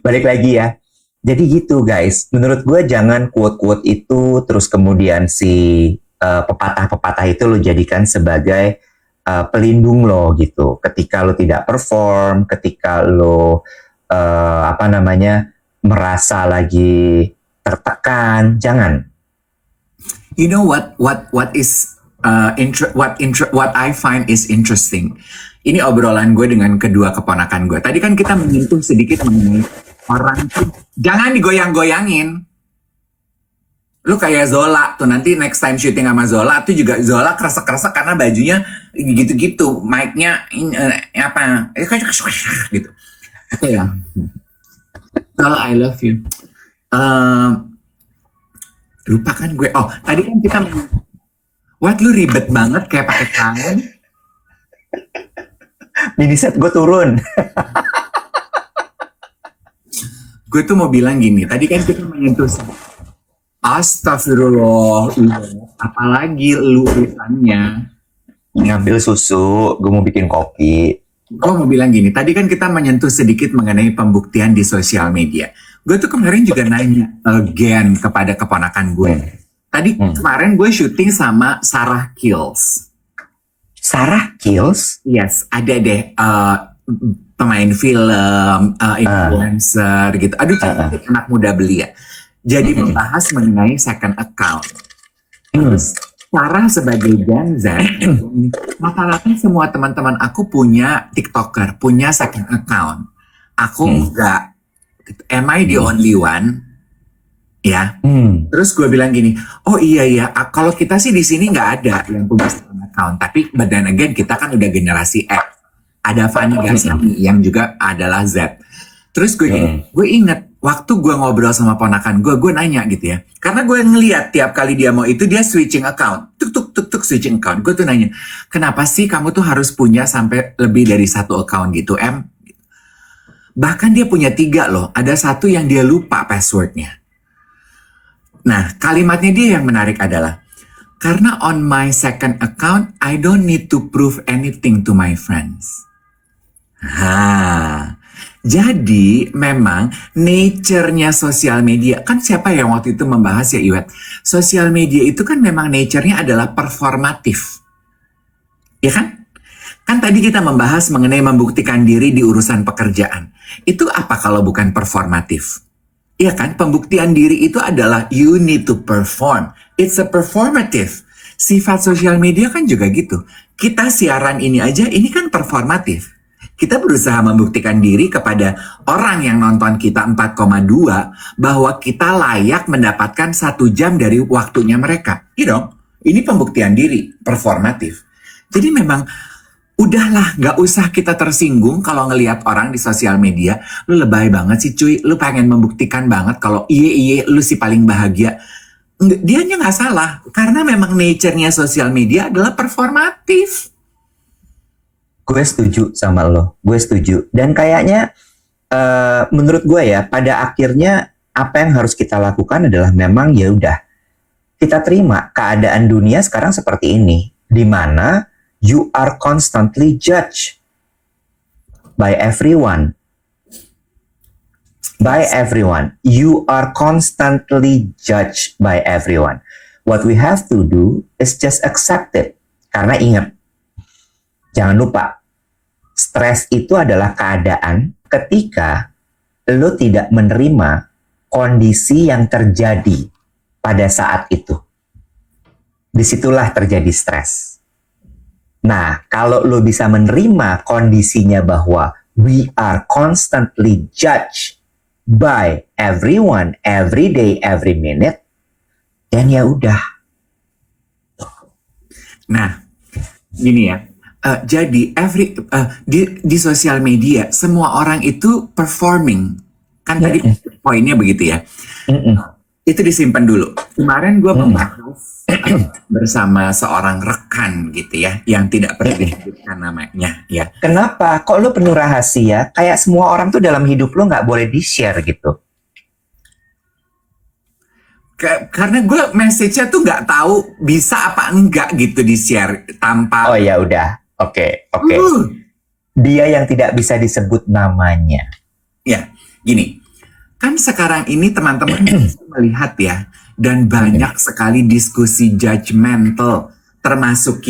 S2: Balik lagi ya. Jadi gitu guys, menurut gue jangan quote-quote itu terus kemudian si pepatah-pepatah itu lo jadikan sebagai pelindung lo gitu. Ketika lo tidak perform, ketika lo merasa lagi tertekan, jangan.
S1: You know what I find is interesting. Ini obrolan gue dengan kedua keponakan gue. Tadi kan kita menyentuh sedikit mengenai orang tuh jangan digoyang-goyangin. Lu kayak Zola tuh, nanti next time syuting sama Zola tuh juga Zola kresek-kresek karena bajunya gitu-gitu, mic-nya gitu. Oke ya. Zola, I love you. Lupa kan gue. Oh, tadi kan kita lu ribet banget kayak pakai tangan.
S2: Mini set gue turun.
S1: Gue tuh mau bilang gini, tadi kan kita menyentuh astagfirullah, apalagi lu urusannya
S2: ngambil susu, gue mau bikin kopi.
S1: Gue mau bilang gini, tadi kan kita menyentuh sedikit mengenai pembuktian di sosial media. Gue tuh kemarin juga nanya again kepada keponakan gue. Tadi kemarin gue syuting sama Sarah Kills.
S2: Sarah Kills?
S1: Yes, ada deh pemain film, influencer gitu. Aduh, cantik anak muda belia. Jadi membahas mengenai second account. Terus Sarah sebagai Gen Z, rata-rata semua teman-teman aku punya TikToker, punya second account. Aku enggak. Am I the only one? Ya. Terus gue bilang gini, oh iya ya, kalau kita sih di sini nggak ada yang punya second account. Tapi but then again kita kan udah generasi X. Ada Fanny Garsami yang juga adalah Z. Terus gue inget waktu gue ngobrol sama ponakan gue nanya gitu ya. Karena gue ngeliat tiap kali dia mau itu, dia switching account. Tuk, tuk, tuk, tuk, switching account. Gue tuh nanya, kenapa sih kamu tuh harus punya sampai lebih dari satu account gitu, Em? Bahkan dia punya 3 loh. Ada satu yang dia lupa passwordnya. Nah, kalimatnya dia yang menarik adalah, karena on my second account, I don't need to prove anything to my friends. Jadi memang nature-nya sosial media, kan siapa yang waktu itu membahas ya Iwet? Sosial media itu kan memang nature-nya adalah performatif. Ya kan? Kan tadi kita membahas mengenai membuktikan diri di urusan pekerjaan. Itu apa kalau bukan performatif? Ya kan? Pembuktian diri itu adalah you need to perform. It's a performative. Sifat sosial media kan juga gitu. Kita siaran ini aja, ini kan performatif. Kita berusaha membuktikan diri kepada orang yang nonton kita 4,2 bahwa kita layak mendapatkan 1 jam dari waktunya mereka. Iya dong, ini pembuktian diri, performatif. Jadi memang udahlah, gak usah kita tersinggung kalau ngelihat orang di sosial media. Lu lebay banget sih cuy, lu pengen membuktikan banget kalau iye lu sih paling bahagia. Dianya gak salah, karena memang nature-nya sosial media adalah performatif.
S2: Gue setuju sama lo, gue setuju. Dan kayaknya menurut gue ya, pada akhirnya apa yang harus kita lakukan adalah memang ya udah kita terima keadaan dunia sekarang seperti ini, di mana you are constantly judged by everyone. By everyone, you are constantly judged by everyone. What we have to do is just accept it. Karena ingat, jangan lupa, stres itu adalah keadaan ketika lo tidak menerima kondisi yang terjadi pada saat itu. Disitulah terjadi stres. Nah, kalau lo bisa menerima kondisinya bahwa we are constantly judged by everyone, every day, every minute, dan ya udah. Nah,
S1: gini ya. Jadi di sosial media semua orang itu performing, kan tadi poinnya begitu ya. Itu disimpan dulu. Kemarin gue membahas bersama seorang rekan gitu ya, yang tidak perlu disebutkan namanya ya.
S2: Kenapa? Kok lu penuh rahasia? Kayak semua orang tuh dalam hidup lu nggak boleh di-share gitu.
S1: Karena gue message-nya tuh nggak tahu bisa apa enggak gitu di-share tanpa.
S2: Oh ya udah. Oke. Dia yang tidak bisa disebut namanya.
S1: Ya, gini. Kan sekarang ini teman-teman bisa melihat ya, dan banyak sekali diskusi judgmental, termasuk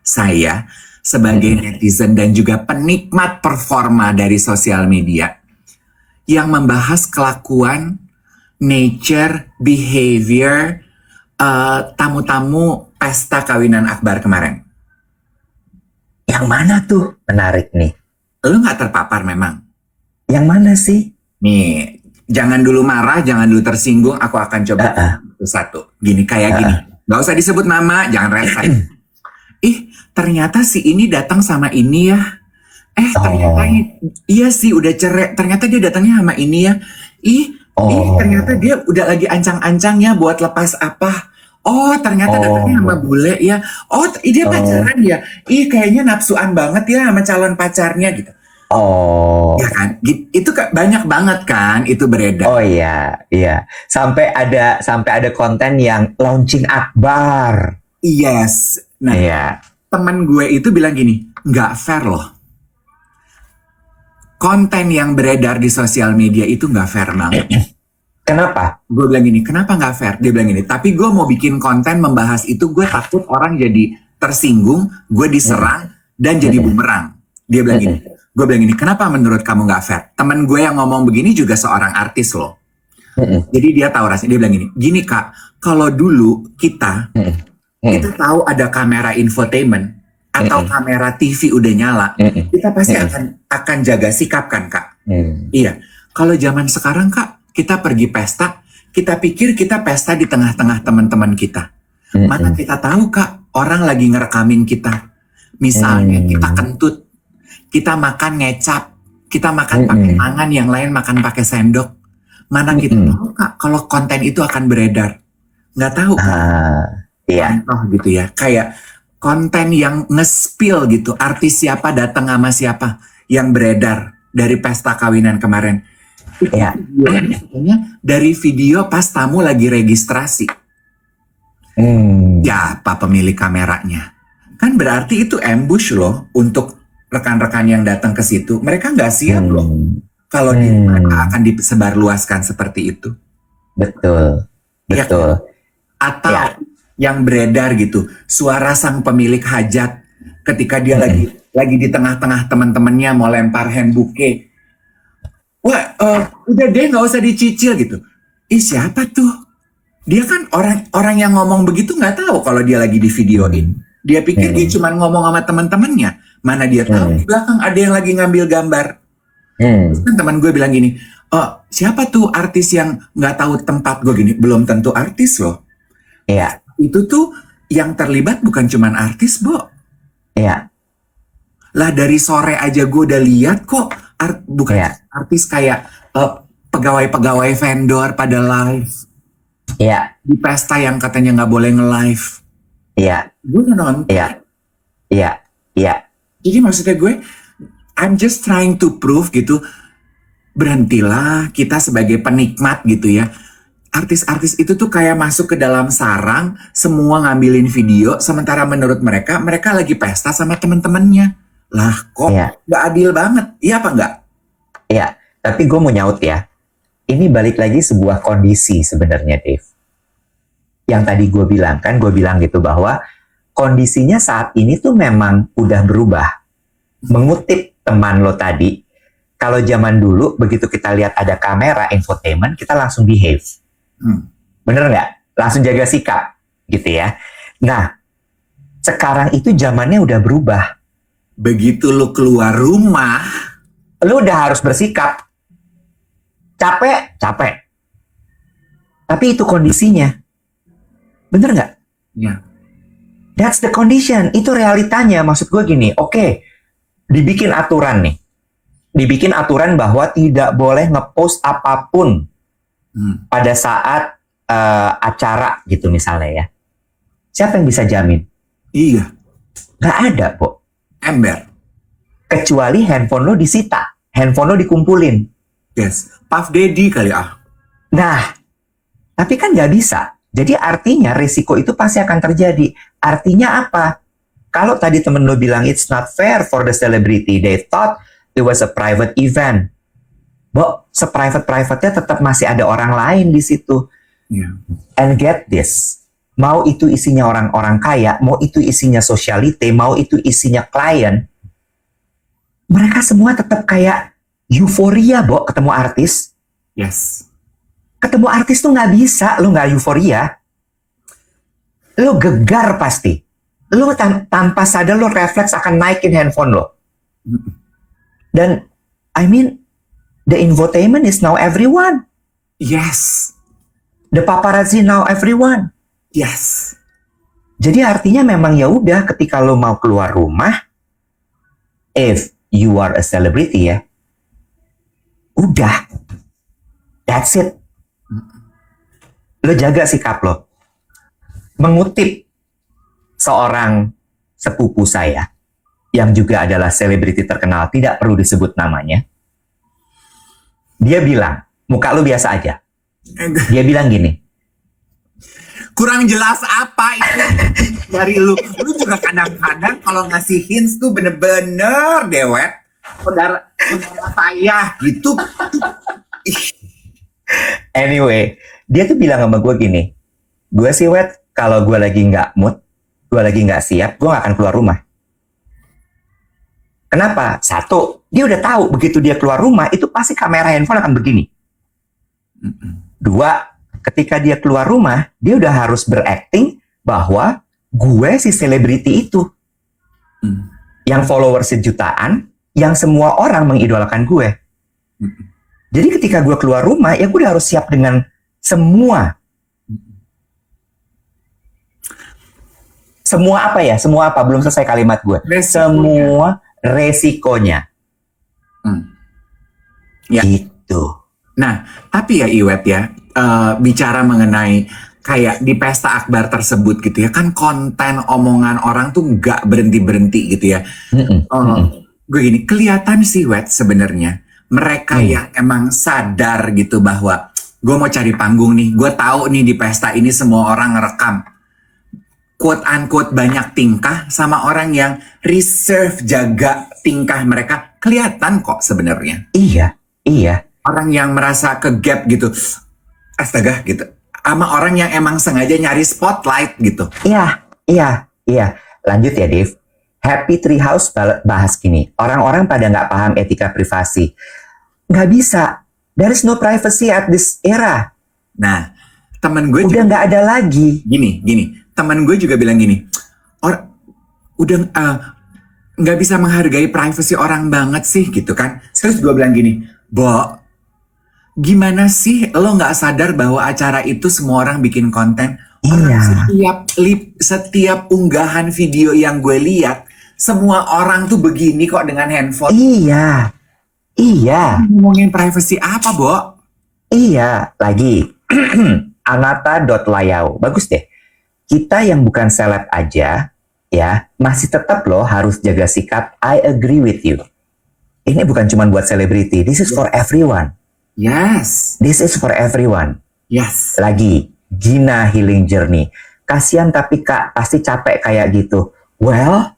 S1: saya sebagai netizen dan juga penikmat performa dari sosial media, yang membahas kelakuan, nature, behavior, tamu-tamu pesta kawinan akbar kemarin.
S2: Yang mana tuh? Menarik nih.
S1: Lu nggak terpapar memang?
S2: Yang mana sih?
S1: Nih, jangan dulu marah, jangan dulu tersinggung. Aku akan coba satu. Gini, kayak gini. Gak usah disebut nama, jangan rese. Ternyata si ini datang sama ini ya. Ternyata iya sih udah cerai. Ternyata dia datangnya sama ini ya. Ternyata dia udah lagi ancang-ancangnya buat lepas apa. Ternyata datangnya sama bule ya. Dia pacaran ya. Kayaknya nafsuan banget ya sama calon pacarnya gitu. Ya kan, itu banyak banget kan itu beredar.
S2: Oh iya. Sampai ada konten yang launching akbar.
S1: Yes. Nah, teman gue itu bilang gini, nggak fair loh. Konten yang beredar di sosial media itu nggak fair banget.
S2: Kenapa?
S1: Gue bilang gini, kenapa nggak fair? Dia bilang gini, tapi gue mau bikin konten membahas itu, gue takut orang jadi tersinggung, gue diserang, dan jadi bumerang. Dia bilang gini, gue bilang gini, kenapa menurut kamu nggak fair? Temen gue yang ngomong begini juga seorang artis loh. Jadi dia tahu rasanya. Dia bilang gini kak, kalau dulu kita tahu ada kamera infotainment atau kamera TV udah nyala, kita pasti akan jaga sikap kan kak. Iya. Kalau zaman sekarang kak, kita pergi pesta, kita pikir kita pesta di tengah-tengah teman-teman kita. Mana kita tahu kak, orang lagi ngerekamin kita. Misalnya kita kentut, kita makan ngecap, kita makan pakai tangan, yang lain makan pakai sendok. Mana kita tahu Kak kalau konten itu akan beredar. Nggak tahu kan?
S2: Iya.
S1: Contoh gitu ya. Kayak konten yang nge-spill gitu. Artis siapa datang sama siapa yang beredar dari pesta kawinan kemarin. Itu
S2: Iya.
S1: videonya katanya dari video pas tamu lagi registrasi. Siapa pemilik kameranya? Kan berarti itu ambush loh untuk rekan-rekan yang datang ke situ. Mereka nggak siap loh kalau mereka akan disebarluaskan seperti itu.
S2: Betul.
S1: Ya,
S2: Betul.
S1: atau
S2: Ya.
S1: yang beredar gitu, suara sang pemilik hajat ketika dia lagi di tengah-tengah teman-temannya mau lempar hand bouquet. Wah, udah deh nggak usah dicicil gitu. Siapa tuh? Dia kan orang yang ngomong begitu nggak tahu kalau dia lagi di videoin. Dia pikir dia cuma ngomong sama teman-temannya. Mana dia tahu di belakang ada yang lagi ngambil gambar. Terus kan teman gue bilang gini, siapa tuh artis yang nggak tahu tempat gue gini? Belum tentu artis loh.
S2: Iya.
S1: Itu tuh yang terlibat bukan cuman artis, Bo.
S2: Iya.
S1: Lah dari sore aja gue udah lihat kok bukan
S2: Iya.
S1: artis kayak pegawai-pegawai vendor pada live
S2: Iya.
S1: di pesta yang katanya nggak boleh nge-live.
S2: Iya.
S1: Gue udah nonton.
S2: Iya. Iya. Iya.
S1: Jadi maksudnya gue, I'm just trying to prove gitu, berhentilah kita sebagai penikmat gitu ya. Artis-artis itu tuh kayak masuk ke dalam sarang, semua ngambilin video, sementara menurut mereka lagi pesta sama temen-temennya. Lah kok
S2: Iya.
S1: nggak adil banget, iya apa nggak?
S2: Iya. Tapi gue mau nyaut ya. Ini balik lagi sebuah kondisi sebenarnya, Dave. Yang tadi gue bilang kan, gue bilang gitu bahwa kondisinya saat ini tuh memang udah berubah. Mengutip teman lo tadi, kalau zaman dulu begitu kita lihat ada kamera infotainment, kita langsung behave. Bener nggak? Langsung jaga sikap gitu ya. Nah, sekarang itu zamannya udah berubah.
S1: Begitu lu keluar rumah,
S2: Lu udah harus bersikap. Capek, capek. Tapi itu kondisinya. Bener nggak?
S1: ya,
S2: That's the condition. Itu realitanya. Maksud gue gini, oke, dibikin aturan nih. Dibikin aturan bahwa tidak boleh ngepost apapun pada saat acara gitu misalnya ya. Siapa yang bisa jamin?
S1: iya,
S2: Nggak ada, Bo.
S1: ember,
S2: Kecuali handphone lo disita. Handphone lo dikumpulin.
S1: yes, Puff Daddy kali ah.
S2: Nah, tapi kan nggak bisa. Jadi artinya risiko itu pasti akan terjadi. Artinya apa? Kalau tadi temen lo bilang it's not fair for the celebrity, they thought it was a private event. Bo, seprivate-privatenya tetap masih ada orang lain di situ.
S1: Ya.
S2: And get this, mau itu isinya orang-orang kaya, mau itu isinya sosialite, mau itu isinya klien, mereka semua tetap kayak euforia, Bo, ketemu artis.
S1: Yes.
S2: Ketemu artis tuh nggak bisa, lo nggak euforia. Lo gegar pasti. Lo tanpa sadar lo refleks akan naikin handphone lo. Dan, I mean, the infotainment is now everyone.
S1: Yes.
S2: The paparazzi now everyone.
S1: Yes.
S2: Jadi artinya memang ya udah ketika lo mau keluar rumah, if you are a celebrity ya, udah, that's it. Lo jaga sikap lo. Mengutip seorang sepupu saya yang juga adalah selebriti terkenal, tidak perlu disebut namanya. Dia bilang, muka lo biasa aja. Dia bilang gini,
S1: Kurang jelas apa itu dari lu. Lu juga kadang-kadang kalau ngasih hints tuh bener-bener dewet. Saudara saya gitu.
S2: anyway, dia tuh bilang sama gue gini, gue sih Wet, kalau gue lagi nggak mood, gue lagi nggak siap, gue nggak akan keluar rumah. Kenapa? Satu, dia udah tahu begitu dia keluar rumah itu pasti kamera handphone akan begini. Dua, ketika dia keluar rumah, dia udah harus berakting bahwa gue si selebriti itu. Yang followers jutaan, yang semua orang mengidolakan gue. Jadi ketika gue keluar rumah, ya gue udah harus siap dengan semua. Semua apa ya? Semua apa? Belum selesai kalimat gue.
S1: Resikonya.
S2: Semua resikonya.
S1: Ya.
S2: Gitu.
S1: Nah, tapi ya Iwet ya, bicara mengenai kayak di pesta akbar tersebut gitu ya, kan konten omongan orang tuh nggak berhenti-berhenti gitu ya.
S2: Mm-mm,
S1: Eh,
S2: mm-mm,
S1: gue gini, kelihatan sih Wet sebenarnya mereka
S2: mm.
S1: yang emang sadar gitu bahwa gue mau cari panggung nih, gue tahu nih di pesta ini semua orang ngerekam quote unquote banyak tingkah sama orang yang reserve jaga tingkah mereka kelihatan kok sebenarnya.
S2: Iya, iya,
S1: Orang yang merasa ke gap gitu, astaga gitu, sama orang yang emang sengaja nyari spotlight gitu.
S2: iya, iya, iya. Lanjut ya, Dev. Happy Treehouse bahas gini. Orang-orang pada nggak paham etika privasi. Nggak bisa. There is no privacy at this era.
S1: Nah, temen gue
S2: Udah
S1: juga
S2: nggak ada lagi.
S1: gini, temen gue juga bilang gini, or udah nggak bisa menghargai privasi orang banget sih gitu kan. Terus gue bilang gini, Bo, gimana sih lo nggak sadar bahwa acara itu semua orang bikin konten? Orang
S2: Iya,
S1: setiap unggahan video yang gue lihat, semua orang tuh begini kok dengan handphone.
S2: iya, iya,
S1: Ngomongin privasi apa, Bo?
S2: iya. Lagi. Anata.layau. Bagus deh. Kita yang bukan seleb aja, ya, masih tetap loh harus jaga sikap I agree with you. Ini bukan cuma buat selebriti. This is for everyone.
S1: Yes,
S2: This is for everyone.
S1: yes.
S2: Lagi, Gina Healing Journey. Kasian tapi Kak, pasti capek kayak gitu. Well,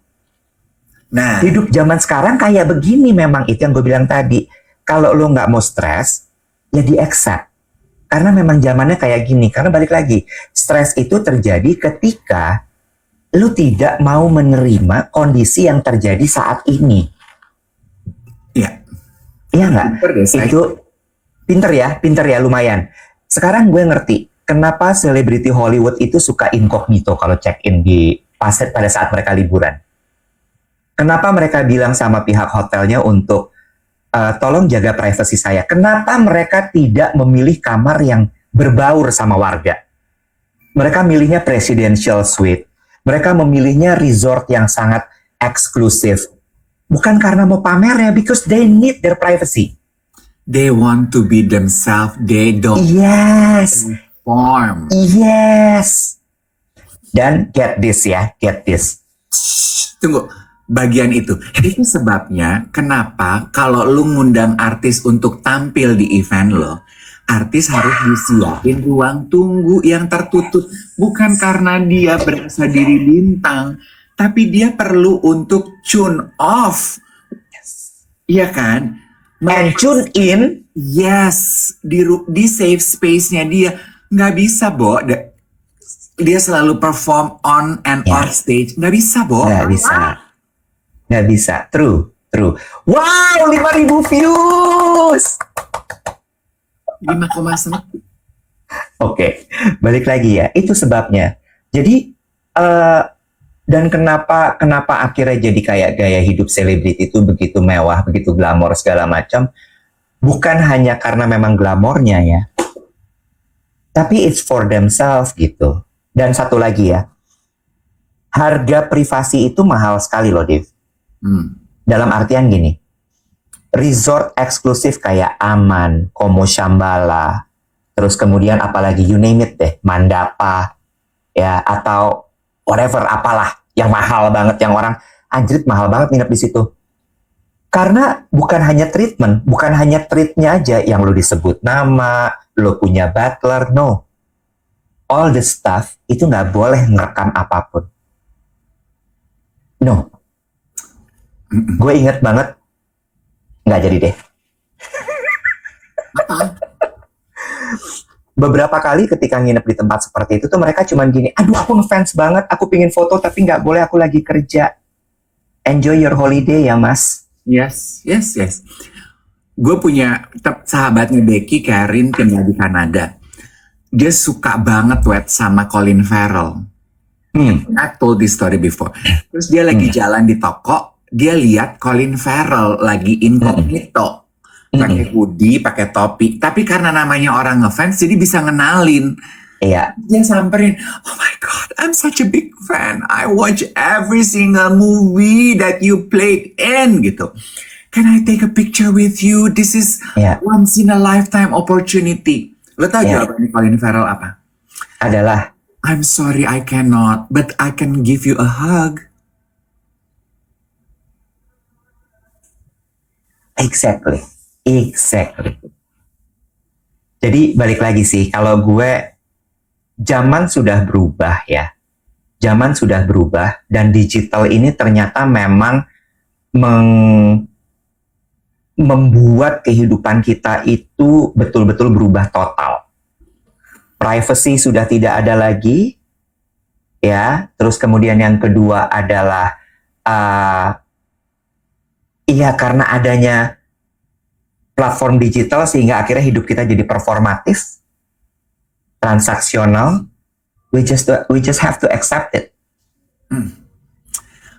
S1: Nah,
S2: hidup zaman sekarang kayak begini memang. Itu yang gue bilang tadi. Kalau lo nggak mau stres, ya di-accept. Karena memang zamannya kayak gini. Karena balik lagi, stres itu terjadi ketika lo tidak mau menerima kondisi yang terjadi saat ini.
S1: ya,
S2: Iya nggak?
S1: Pinter deh, Say.
S2: Itu pinter ya, lumayan. Sekarang gue ngerti kenapa selebriti Hollywood itu suka incognito kalau check-in di pada saat mereka liburan. Kenapa mereka bilang sama pihak hotelnya untuk tolong jaga privasi saya. Kenapa mereka tidak memilih kamar yang berbaur sama warga? Mereka milihnya presidential suite. Mereka memilihnya resort yang sangat eksklusif. Bukan karena mau pamernya, because they need their privacy.
S1: They want to be themselves. They don't
S2: Yes,
S1: form.
S2: yes. Dan get this ya, get this.
S1: Tunggu, bagian itu. Itu sebabnya kenapa kalau lu ngundang artis untuk tampil di event lo, artis harus disiapin ruang tunggu yang tertutup. Bukan karena dia berasa diri bintang, tapi dia perlu untuk tune off. Iya kan?
S2: And tune in.
S1: Yes, di safe space-nya dia. Nggak bisa, Bo. Dia selalu perform on and
S2: Ya.
S1: off stage. Nggak bisa, Bo.
S2: Nggak bisa. Nggak bisa. True. Wow, 5.000 views.
S1: 5,1.
S2: Oke, balik lagi ya. Itu sebabnya. Jadi, dan kenapa akhirnya jadi kayak gaya hidup selebriti itu begitu mewah, begitu glamor segala macam. Bukan hanya karena memang glamornya ya. Tapi it's for themselves gitu. Dan satu lagi ya. Harga privasi itu mahal sekali loh, Dev. Dalam artian gini. Resort eksklusif kayak Aman, Como Shambhala, terus kemudian apalagi you name it deh, Mandapa, ya, atau whatever, apalah, yang mahal banget, yang orang, anjrit mahal banget nginep di situ. Karena bukan hanya treatment, bukan hanya treatnya aja yang lo disebut nama, lo punya butler, no. All the stuff itu nggak boleh ngerekam apapun. No. Gue inget banget, nggak jadi deh. Beberapa kali ketika nginep di tempat seperti itu tuh mereka cuman gini, aduh aku ngefans banget, aku pingin foto tapi nggak boleh, aku lagi kerja. Enjoy your holiday ya mas.
S1: Yes. Gue punya sahabatnya Becky, Karin, tinggal di Kanada. Dia suka banget sama Colin Farrell. I told this story before. Terus dia lagi jalan di toko, dia lihat Colin Farrell lagi incognito. Pakai hoodie, pakai topi. Tapi karena namanya orang ngefans, jadi bisa ngenalin.
S2: Iya.
S1: Dia samperin, oh my God, I'm such a big fan. I watch every single movie that you played in, gitu. Can I take a picture with you? This is
S2: Ya,
S1: once in a lifetime opportunity. Lo tau
S2: ya,
S1: jawabannya Colin Farrell apa?
S2: adalah
S1: I'm sorry I cannot, but I can give you a hug.
S2: exactly. Jadi balik lagi sih, kalau gue zaman sudah berubah ya. Zaman sudah berubah dan digital ini ternyata memang membuat kehidupan kita itu betul-betul berubah total. Privacy sudah tidak ada lagi, ya. Terus kemudian yang kedua adalah, iya karena adanya platform digital sehingga akhirnya hidup kita jadi performatif, transaksional. We just have to accept it.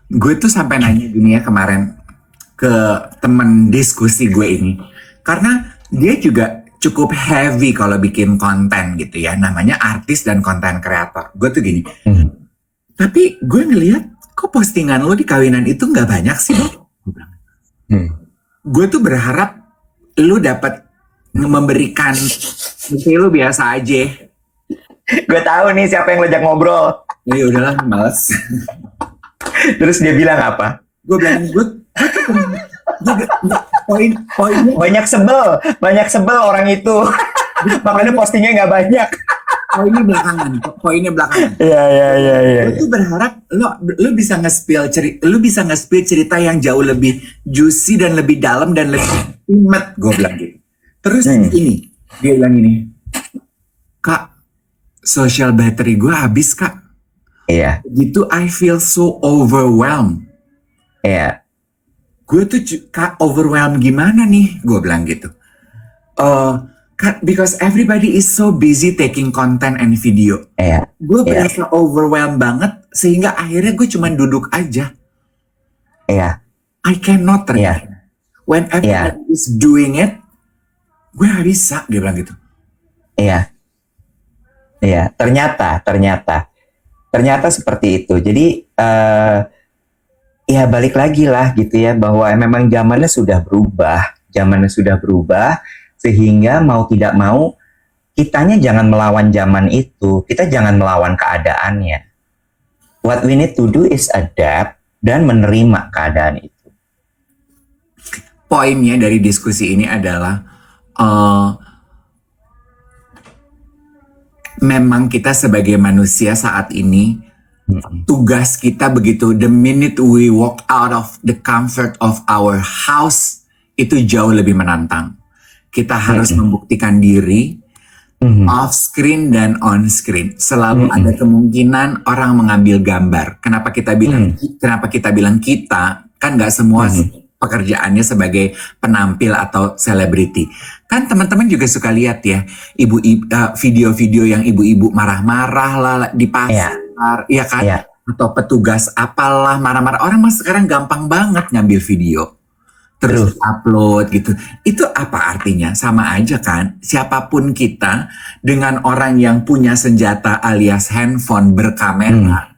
S1: Gue tuh sampai nanya gini ya kemarin ke temen diskusi gue ini. Karena dia juga cukup heavy kalau bikin konten gitu ya. Namanya artis dan konten kreator. Gue tuh gini. Tapi gue ngelihat kok postingan lo di kawinan itu nggak banyak sih, Bang? Gue tuh berharap lo dapat memberikan, mungkin lo biasa aja.
S2: Gue tahu nih siapa yang ngajak ngobrol.
S1: Ya udahlah, males.
S2: Terus dia bilang apa?
S1: Gue bilang poinnya
S2: Banyak sebel orang itu. Makanya postingnya nggak banyak.
S1: poinnya belakangan.
S2: Iya.
S1: Gue tuh berharap lo bisa nge-spill cerita yang jauh lebih juicy dan lebih dalam dan lebih intimate, gue bilang gitu. Terus ini dia bilang ini, Kak, social battery gue habis, Kak.
S2: Iya.
S1: Gitu I feel so overwhelmed.
S2: Iya.
S1: Gue tuh Kak, overwhelmed gimana nih? Gue bilang gitu. Kak, because everybody is so busy taking content and video.
S2: Iya.
S1: Gue berasa overwhelmed banget sehingga akhirnya gue cuma duduk aja.
S2: Iya.
S1: I cannot ternyata. When everybody is doing it, gue gak bisa, dia bilang gitu.
S2: Iya. Ternyata seperti itu. Jadi ya balik lagi lah gitu ya, bahwa memang zamannya sudah berubah sehingga mau tidak mau kitanya jangan melawan zaman itu, kita jangan melawan keadaannya. What we need to do is adapt dan menerima keadaan itu.
S1: Poinnya dari diskusi ini adalah memang kita sebagai manusia saat ini tugas kita begitu, the minute we walk out of the comfort of our house itu jauh lebih menantang. Kita harus membuktikan diri off screen dan on screen. Selalu ada kemungkinan orang mengambil gambar. Kenapa kita bilang kita? Kan nggak semua pekerjaannya sebagai penampil atau selebriti. Kan teman-teman juga suka lihat ya, video-video yang ibu-ibu marah-marah lah di pasar, ya kan? Atau petugas apalah marah-marah. Orang mas sekarang gampang banget ngambil video, terus upload gitu. Itu apa artinya? Sama aja kan? Siapapun kita dengan orang yang punya senjata alias handphone berkamera.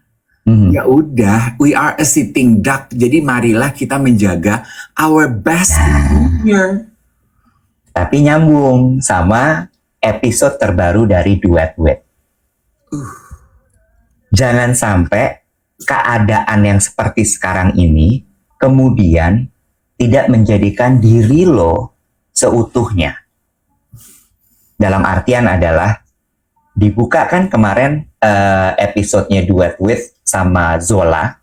S1: Ya udah, we are a sitting duck. Jadi marilah kita menjaga our best behavior.
S2: Tapi nyambung sama episode terbaru dari Duet With. Jangan sampai keadaan yang seperti sekarang ini kemudian tidak menjadikan diri lo seutuhnya. Dalam artian adalah dibuka kan kemarin episodenya Duet With sama Zola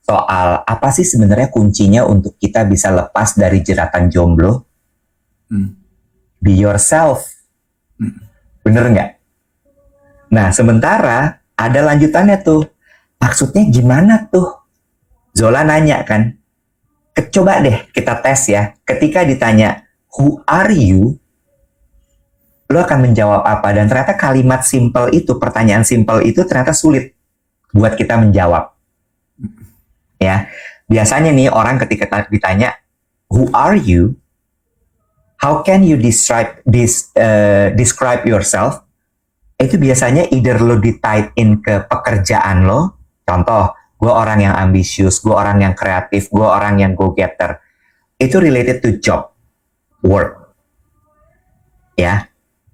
S2: soal apa sih sebenarnya kuncinya untuk kita bisa lepas dari jeratan jomblo. Be yourself. Bener nggak? Nah sementara ada lanjutannya tuh. Maksudnya gimana tuh? Zola nanya kan. Coba deh kita tes ya. Ketika ditanya who are you? Lo akan menjawab apa? Dan ternyata kalimat simple itu, pertanyaan simple itu ternyata sulit buat kita menjawab. Ya, biasanya nih orang ketika ditanya who are you? How can you describe yourself? Itu biasanya either lo di-type in ke pekerjaan lo. Contoh, gue orang yang ambisius, gue orang yang kreatif, gue orang yang go-getter. itu related to job, work, ya.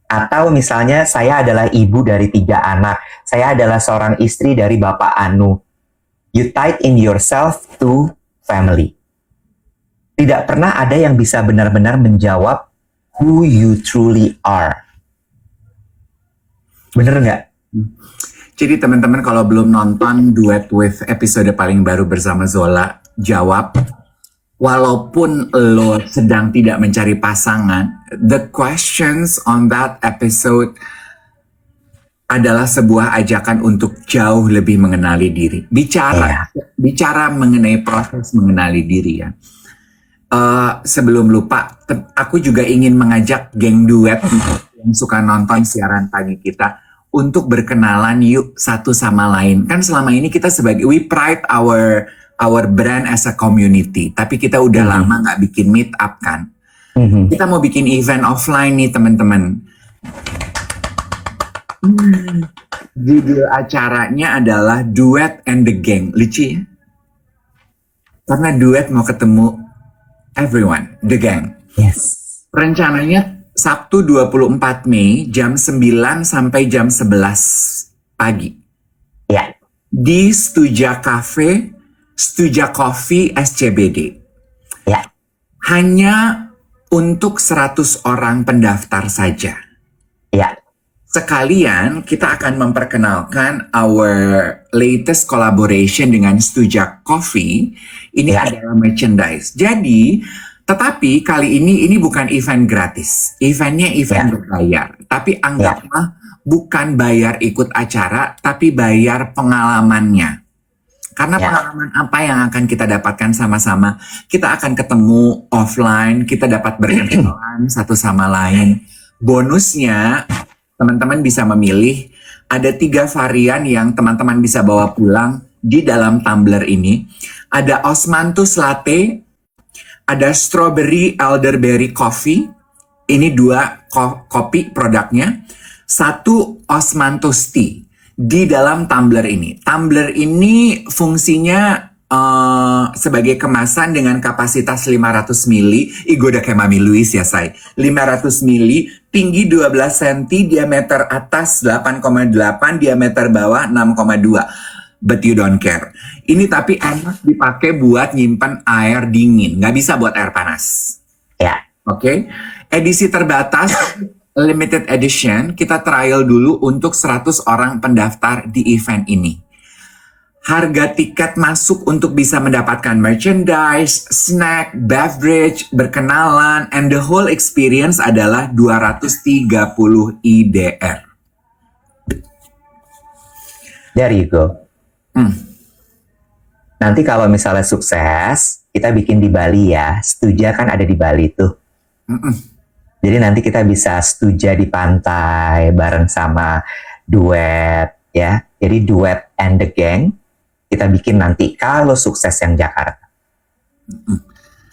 S2: Atau misalnya saya adalah ibu dari 3 anak, saya adalah seorang istri dari Bapak Anu. You tied in yourself to family. Tidak pernah ada yang bisa benar-benar menjawab who you truly are. Bener nggak?
S1: Jadi teman-teman kalau belum nonton Duet with episode paling baru bersama Zola, jawab. Walaupun lo sedang tidak mencari pasangan, the questions on that episode adalah sebuah ajakan untuk jauh lebih mengenali diri. Bicara mengenai proses mengenali diri ya. Sebelum lupa, aku juga ingin mengajak geng duet yang suka nonton siaran pagi kita untuk berkenalan yuk satu sama lain. Kan selama ini kita we pride our brand as a community, tapi kita udah lama nggak bikin meet up kan. Kita mau bikin event offline nih teman-teman. Judul acaranya adalah Duet and the Gang. Lucu ya? Karena duet mau ketemu everyone, the gang.
S2: Yes.
S1: Rencananya Sabtu 24 Mei jam 9 sampai jam 11 pagi.
S2: Ya.
S1: Di Stuja Cafe, Stuja Coffee SCBD.
S2: Ya.
S1: Hanya untuk 100 orang pendaftar saja.
S2: Ya.
S1: Sekalian kita akan memperkenalkan our latest collaboration dengan Stuja Coffee. Ini adalah merchandise. Jadi, tetapi kali ini bukan event gratis. Eventnya event berbayar. Tapi anggaplah bukan bayar ikut acara, tapi bayar pengalamannya. Karena pengalaman apa yang akan kita dapatkan sama-sama? Kita akan ketemu offline, kita dapat berkenalan satu sama lain. Bonusnya, teman-teman bisa memilih, ada 3 varian yang teman-teman bisa bawa pulang di dalam tumbler ini. Ada Osmanthus Latte, ada Strawberry Elderberry Coffee, ini 2 kopi produknya. 1 Osmanthus Tea di dalam tumbler ini. Tumbler ini fungsinya sebagai kemasan dengan kapasitas 500 mili. Gue udah kayak Mami Louise ya, say. 500 mili, tinggi 12 cm, diameter atas 8,8, diameter bawah 6,2. But you don't care. Ini tapi enak dipakai buat nyimpan air dingin. Nggak bisa buat air panas.
S2: Ya.
S1: Oke. Edisi terbatas, limited edition, kita trial dulu untuk 100 orang pendaftar di event ini. Harga tiket masuk untuk bisa mendapatkan merchandise, snack, beverage, berkenalan, and the whole experience adalah 230 IDR.
S2: There you go. Nanti kalau misalnya sukses, kita bikin di Bali ya. Stuja kan ada di Bali tuh. Jadi nanti kita bisa stuja di pantai bareng sama duet ya. Jadi duet and the gang. Kita bikin nanti kalau sukses yang Jakarta.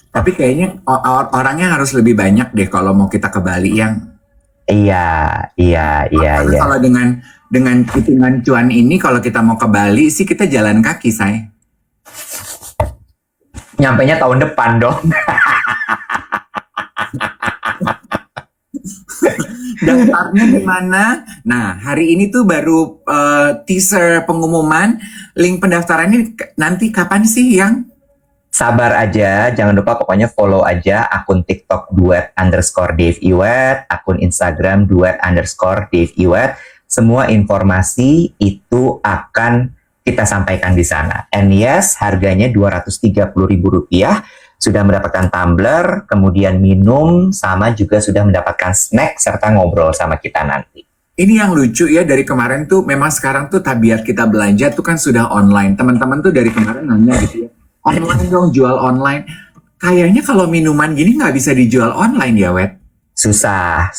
S1: Tapi kayaknya orangnya harus lebih banyak deh kalau mau kita ke Bali yang. Iya.
S2: Kalau
S1: dengan hitungan cuan ini kalau kita mau ke Bali sih kita jalan kaki, say.
S2: Nyampainya tahun depan dong.
S1: Daftarnya di mana? Nah, hari ini tuh baru teaser pengumuman. Link pendaftarannya nanti kapan sih yang?
S2: Sabar aja, jangan lupa pokoknya follow aja akun TikTok duet_Dave_Iwet, akun Instagram duet_Dave_Iwet. Semua informasi itu akan kita sampaikan di sana. And yes, harganya Rp230.000. Sudah mendapatkan tumbler, kemudian minum, sama juga sudah mendapatkan snack, serta ngobrol sama kita nanti.
S1: Ini yang lucu ya, dari kemarin tuh memang sekarang tuh tabiat kita belanja tuh kan sudah online. Teman-teman tuh dari kemarin nanya gitu ya, online dong, jual online. Kayaknya kalau minuman gini nggak bisa dijual online ya, Wet?
S2: Susah.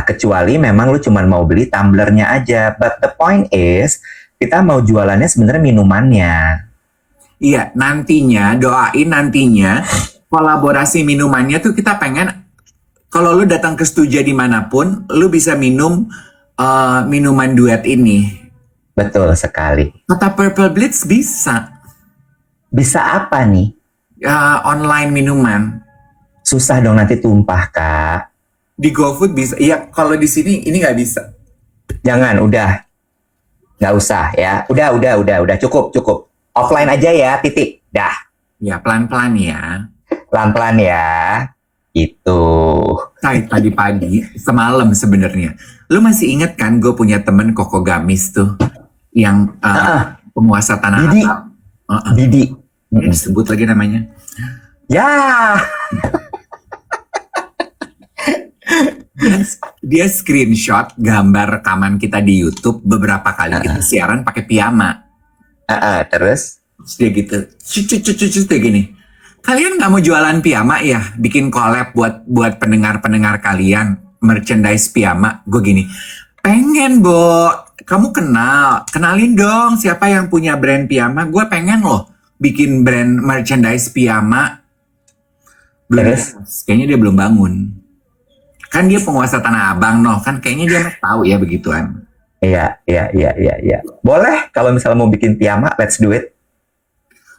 S2: Kecuali memang lu cuma mau beli tumblernya aja. But the point is, kita mau jualannya sebenarnya minumannya.
S1: Iya, doain nantinya kolaborasi minumannya tuh kita pengen kalau lu datang ke Stuja dimanapun, lu bisa minum minuman duet ini.
S2: Betul sekali.
S1: Kata Purple Blitz bisa.
S2: Bisa apa nih?
S1: Online minuman.
S2: Susah dong nanti tumpah, Kak.
S1: Di GoFood bisa. Iya, kalau di sini ini nggak bisa.
S2: Jangan, udah. Nggak usah ya. Udah. Cukup. Offline aja ya, titik. Dah,
S1: Ya, pelan-pelan ya.
S2: pelan-pelan ya. Itu.
S1: Saya tadi pagi, semalam sebenarnya. Lu masih inget kan gue punya temen Koko Gamis tuh. Yang penguasa Tanah
S2: Didi.
S1: Abang.
S2: Didi.
S1: Sebut lagi namanya.
S2: Ya.
S1: Dia screenshot gambar rekaman kita di YouTube beberapa kali kita siaran pakai piyama.
S2: Terus?
S1: Terus dia gitu, cucu dia gini. Kalian nggak mau jualan piyama ya? Bikin collab buat pendengar-pendengar kalian merchandise piyama. Gue gini, pengen Bo, kamu kenalin dong siapa yang punya brand piyama. Gue pengen loh bikin brand merchandise piyama.
S2: Terus?
S1: Kayaknya dia belum bangun. Kan dia penguasa Tanah Abang kan kayaknya dia tahu ya begituan.
S2: Iya. Boleh kalau misalnya mau bikin piyama, let's do it.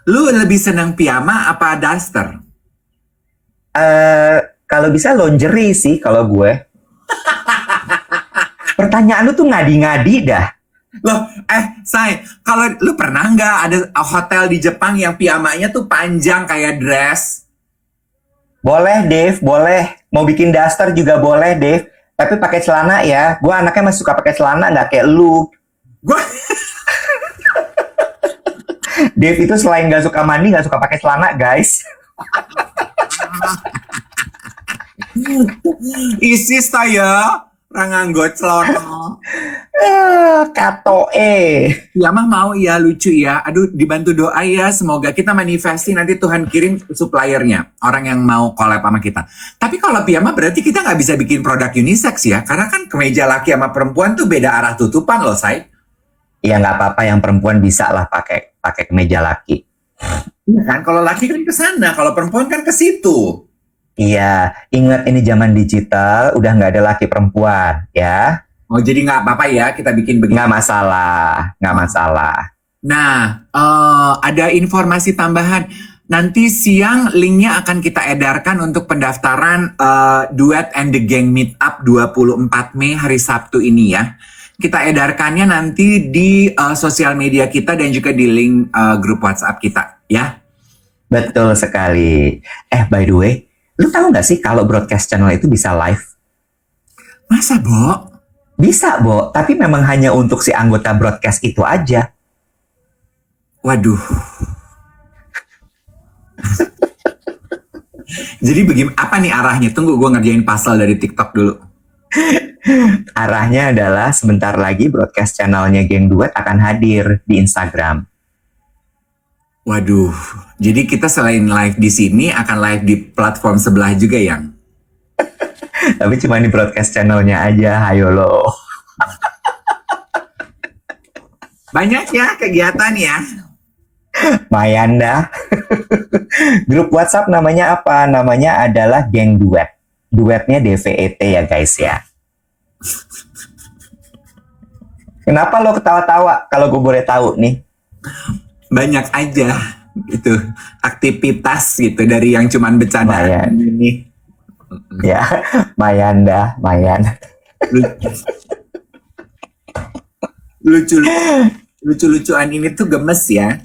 S1: Lu lebih senang piyama apa daster?
S2: Kalau bisa lingerie sih kalau gue. Pertanyaan lu tuh ngadi-ngadi dah.
S1: Loh, Say, kalau lu pernah nggak ada hotel di Jepang yang piyamanya tuh panjang kayak dress?
S2: Boleh, Dave, boleh. Mau bikin daster juga boleh, Dave. Tapi pakai celana ya. Gue anaknya masih suka pakai celana, nggak kayak lu.
S1: Gue
S2: Dave itu selain nggak suka mandi, nggak suka pakai celana, guys.
S1: isis saya ranganggot celana.
S2: Kato
S1: Piyama mau ya, lucu ya. Aduh, dibantu doa ya. Semoga kita manifesting nanti Tuhan kirim suppliernya. Orang yang mau collab sama kita. Tapi kalau piyama berarti kita nggak bisa bikin produk unisex ya. Karena kan kemeja laki sama perempuan tuh beda arah tutupan loh, Say.
S2: Ya nggak apa-apa, yang perempuan bisa lah pakai kemeja laki.
S1: Iya kan, kalau laki kan ke sana, kalau perempuan kan ke situ.
S2: Iya, ingat ini zaman digital, udah nggak ada laki perempuan, ya.
S1: Oh, jadi nggak apa-apa ya kita bikin begini.
S2: Nggak masalah.
S1: Nah, ada informasi tambahan. Nanti siang linknya akan kita edarkan untuk pendaftaran Duet and the Gang Meetup 24 Mei hari Sabtu ini ya. Kita edarkannya nanti di sosial media kita dan juga di link grup WhatsApp kita ya.
S2: Betul sekali. By the way, lu tahu nggak sih kalau broadcast channel itu bisa live?
S1: Masa, Bo?
S2: Bisa, Bo. Tapi memang hanya untuk si anggota broadcast itu aja.
S1: Waduh. Jadi apa nih arahnya? Tunggu, gue ngerjain puzzle dari TikTok dulu.
S2: Arahnya adalah sebentar lagi broadcast channelnya Geng Duet akan hadir di Instagram.
S1: Waduh, jadi kita selain live di sini akan live di platform sebelah juga yang?
S2: Tapi cuma di broadcast channelnya aja, hayo lo.
S1: Banyak ya kegiatan ya.
S2: Mayanda. Grup WhatsApp namanya apa? Namanya adalah Geng Duet. Duetnya DVET ya guys ya. Kenapa lo ketawa-tawa kalau gue boleh tahu nih?
S1: Banyak aja itu aktivitas gitu dari yang cuman bercanda ini.
S2: Ya, Mayanda, Mayan.
S1: Lucu-lucuan ini tuh gemes ya.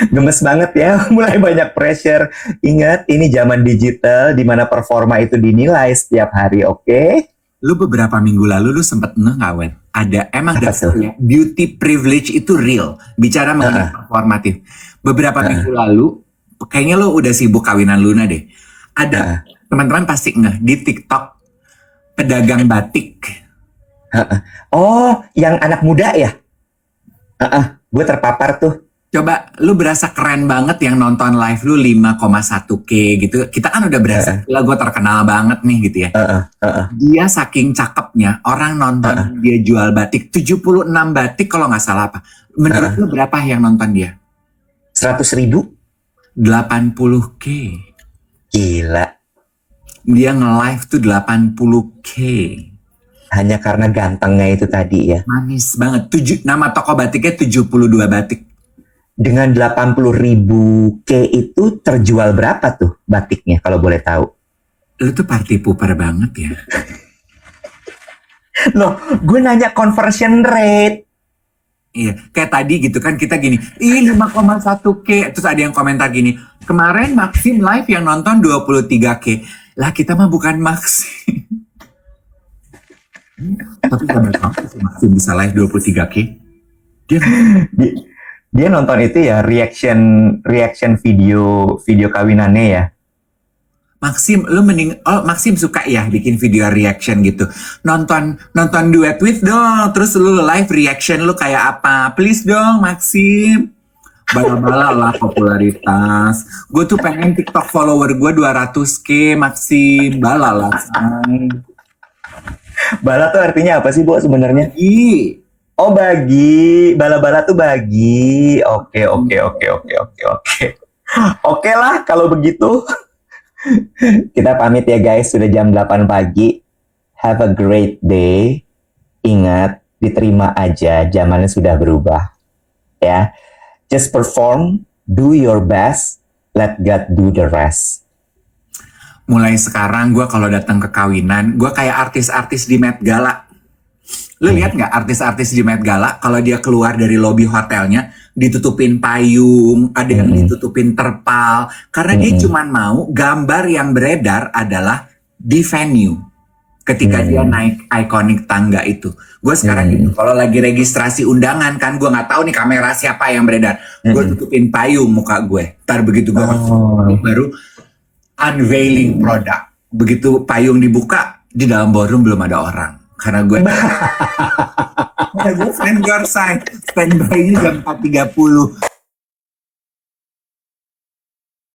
S2: Gemes banget ya, mulai banyak pressure. Ingat, ini zaman digital di mana performa itu dinilai setiap hari, oke?
S1: Lu beberapa minggu lalu lu sempet nggak, Wen? Ada emang dasarnya beauty privilege itu real. Bicara mengenai performatif. Beberapa minggu lalu, kayaknya lu udah sibuk kawinan Luna deh. Ada teman-teman pasti di TikTok pedagang batik.
S2: Oh, yang anak muda ya? Gue terpapar tuh.
S1: Coba lu berasa keren banget yang nonton live lu 5,1K gitu. Kita kan udah berasa, gue terkenal banget nih gitu ya. Dia saking cakepnya, orang nonton dia jual batik, 76 batik kalau nggak salah apa. Menurut lu berapa yang nonton dia?
S2: 100.000?
S1: 80K.
S2: Gila.
S1: Dia nge-live tuh 80K.
S2: Hanya karena gantengnya itu tadi ya.
S1: Manis banget. Nama toko batiknya 72 batik.
S2: Dengan 80.000 K itu terjual berapa tuh batiknya kalau boleh tahu?
S1: Lu tuh party pooper banget ya.
S2: Loh, gue nanya conversion rate.
S1: Iya, kayak tadi gitu kan kita gini, 5,1K, terus ada yang komentar gini, kemarin Maxim live yang nonton 23K. Lah kita mah bukan Maxim. Tapi sabar banget sih Maxim bisa live 23K. Dia
S2: Dia nonton itu ya, reaction video kawinannya ya.
S1: Maxim, lu mending, Maxim suka ya bikin video reaction gitu. Nonton duet with dong, terus lu live reaction lu kayak apa? Please dong Maxim. Bala-bala lah popularitas. Gue tuh pengen TikTok follower gue 200K Maxim. Bala lah.
S2: Bala tuh artinya apa sih, Bu, sebenarnya?
S1: Ih,
S2: Oh, bagi. Bala-bala tuh bagi. Oke. Oke lah kalau begitu. Kita pamit ya guys, sudah jam 8 pagi. Have a great day. Ingat, diterima aja, zamannya sudah berubah. Ya. Just perform, do your best, let God do the rest.
S1: mulai sekarang gue kalau datang ke kawinan, gue kayak artis-artis di Met Gala. Lu lihat nggak artis-artis di Met Gala kalau dia keluar dari lobi hotelnya ditutupin payung, ada yang ditutupin terpal, karena dia cuman mau gambar yang beredar adalah di venue ketika dia naik ikonik tangga itu. Gue sekarang gitu, kalau lagi registrasi undangan kan gue nggak tahu nih kamera siapa yang beredar, gue tutupin payung muka gue. Ntar begitu gue baru unveiling produk, begitu payung dibuka di dalam ballroom belum ada orang. Karena gue gue standby jam 4.30.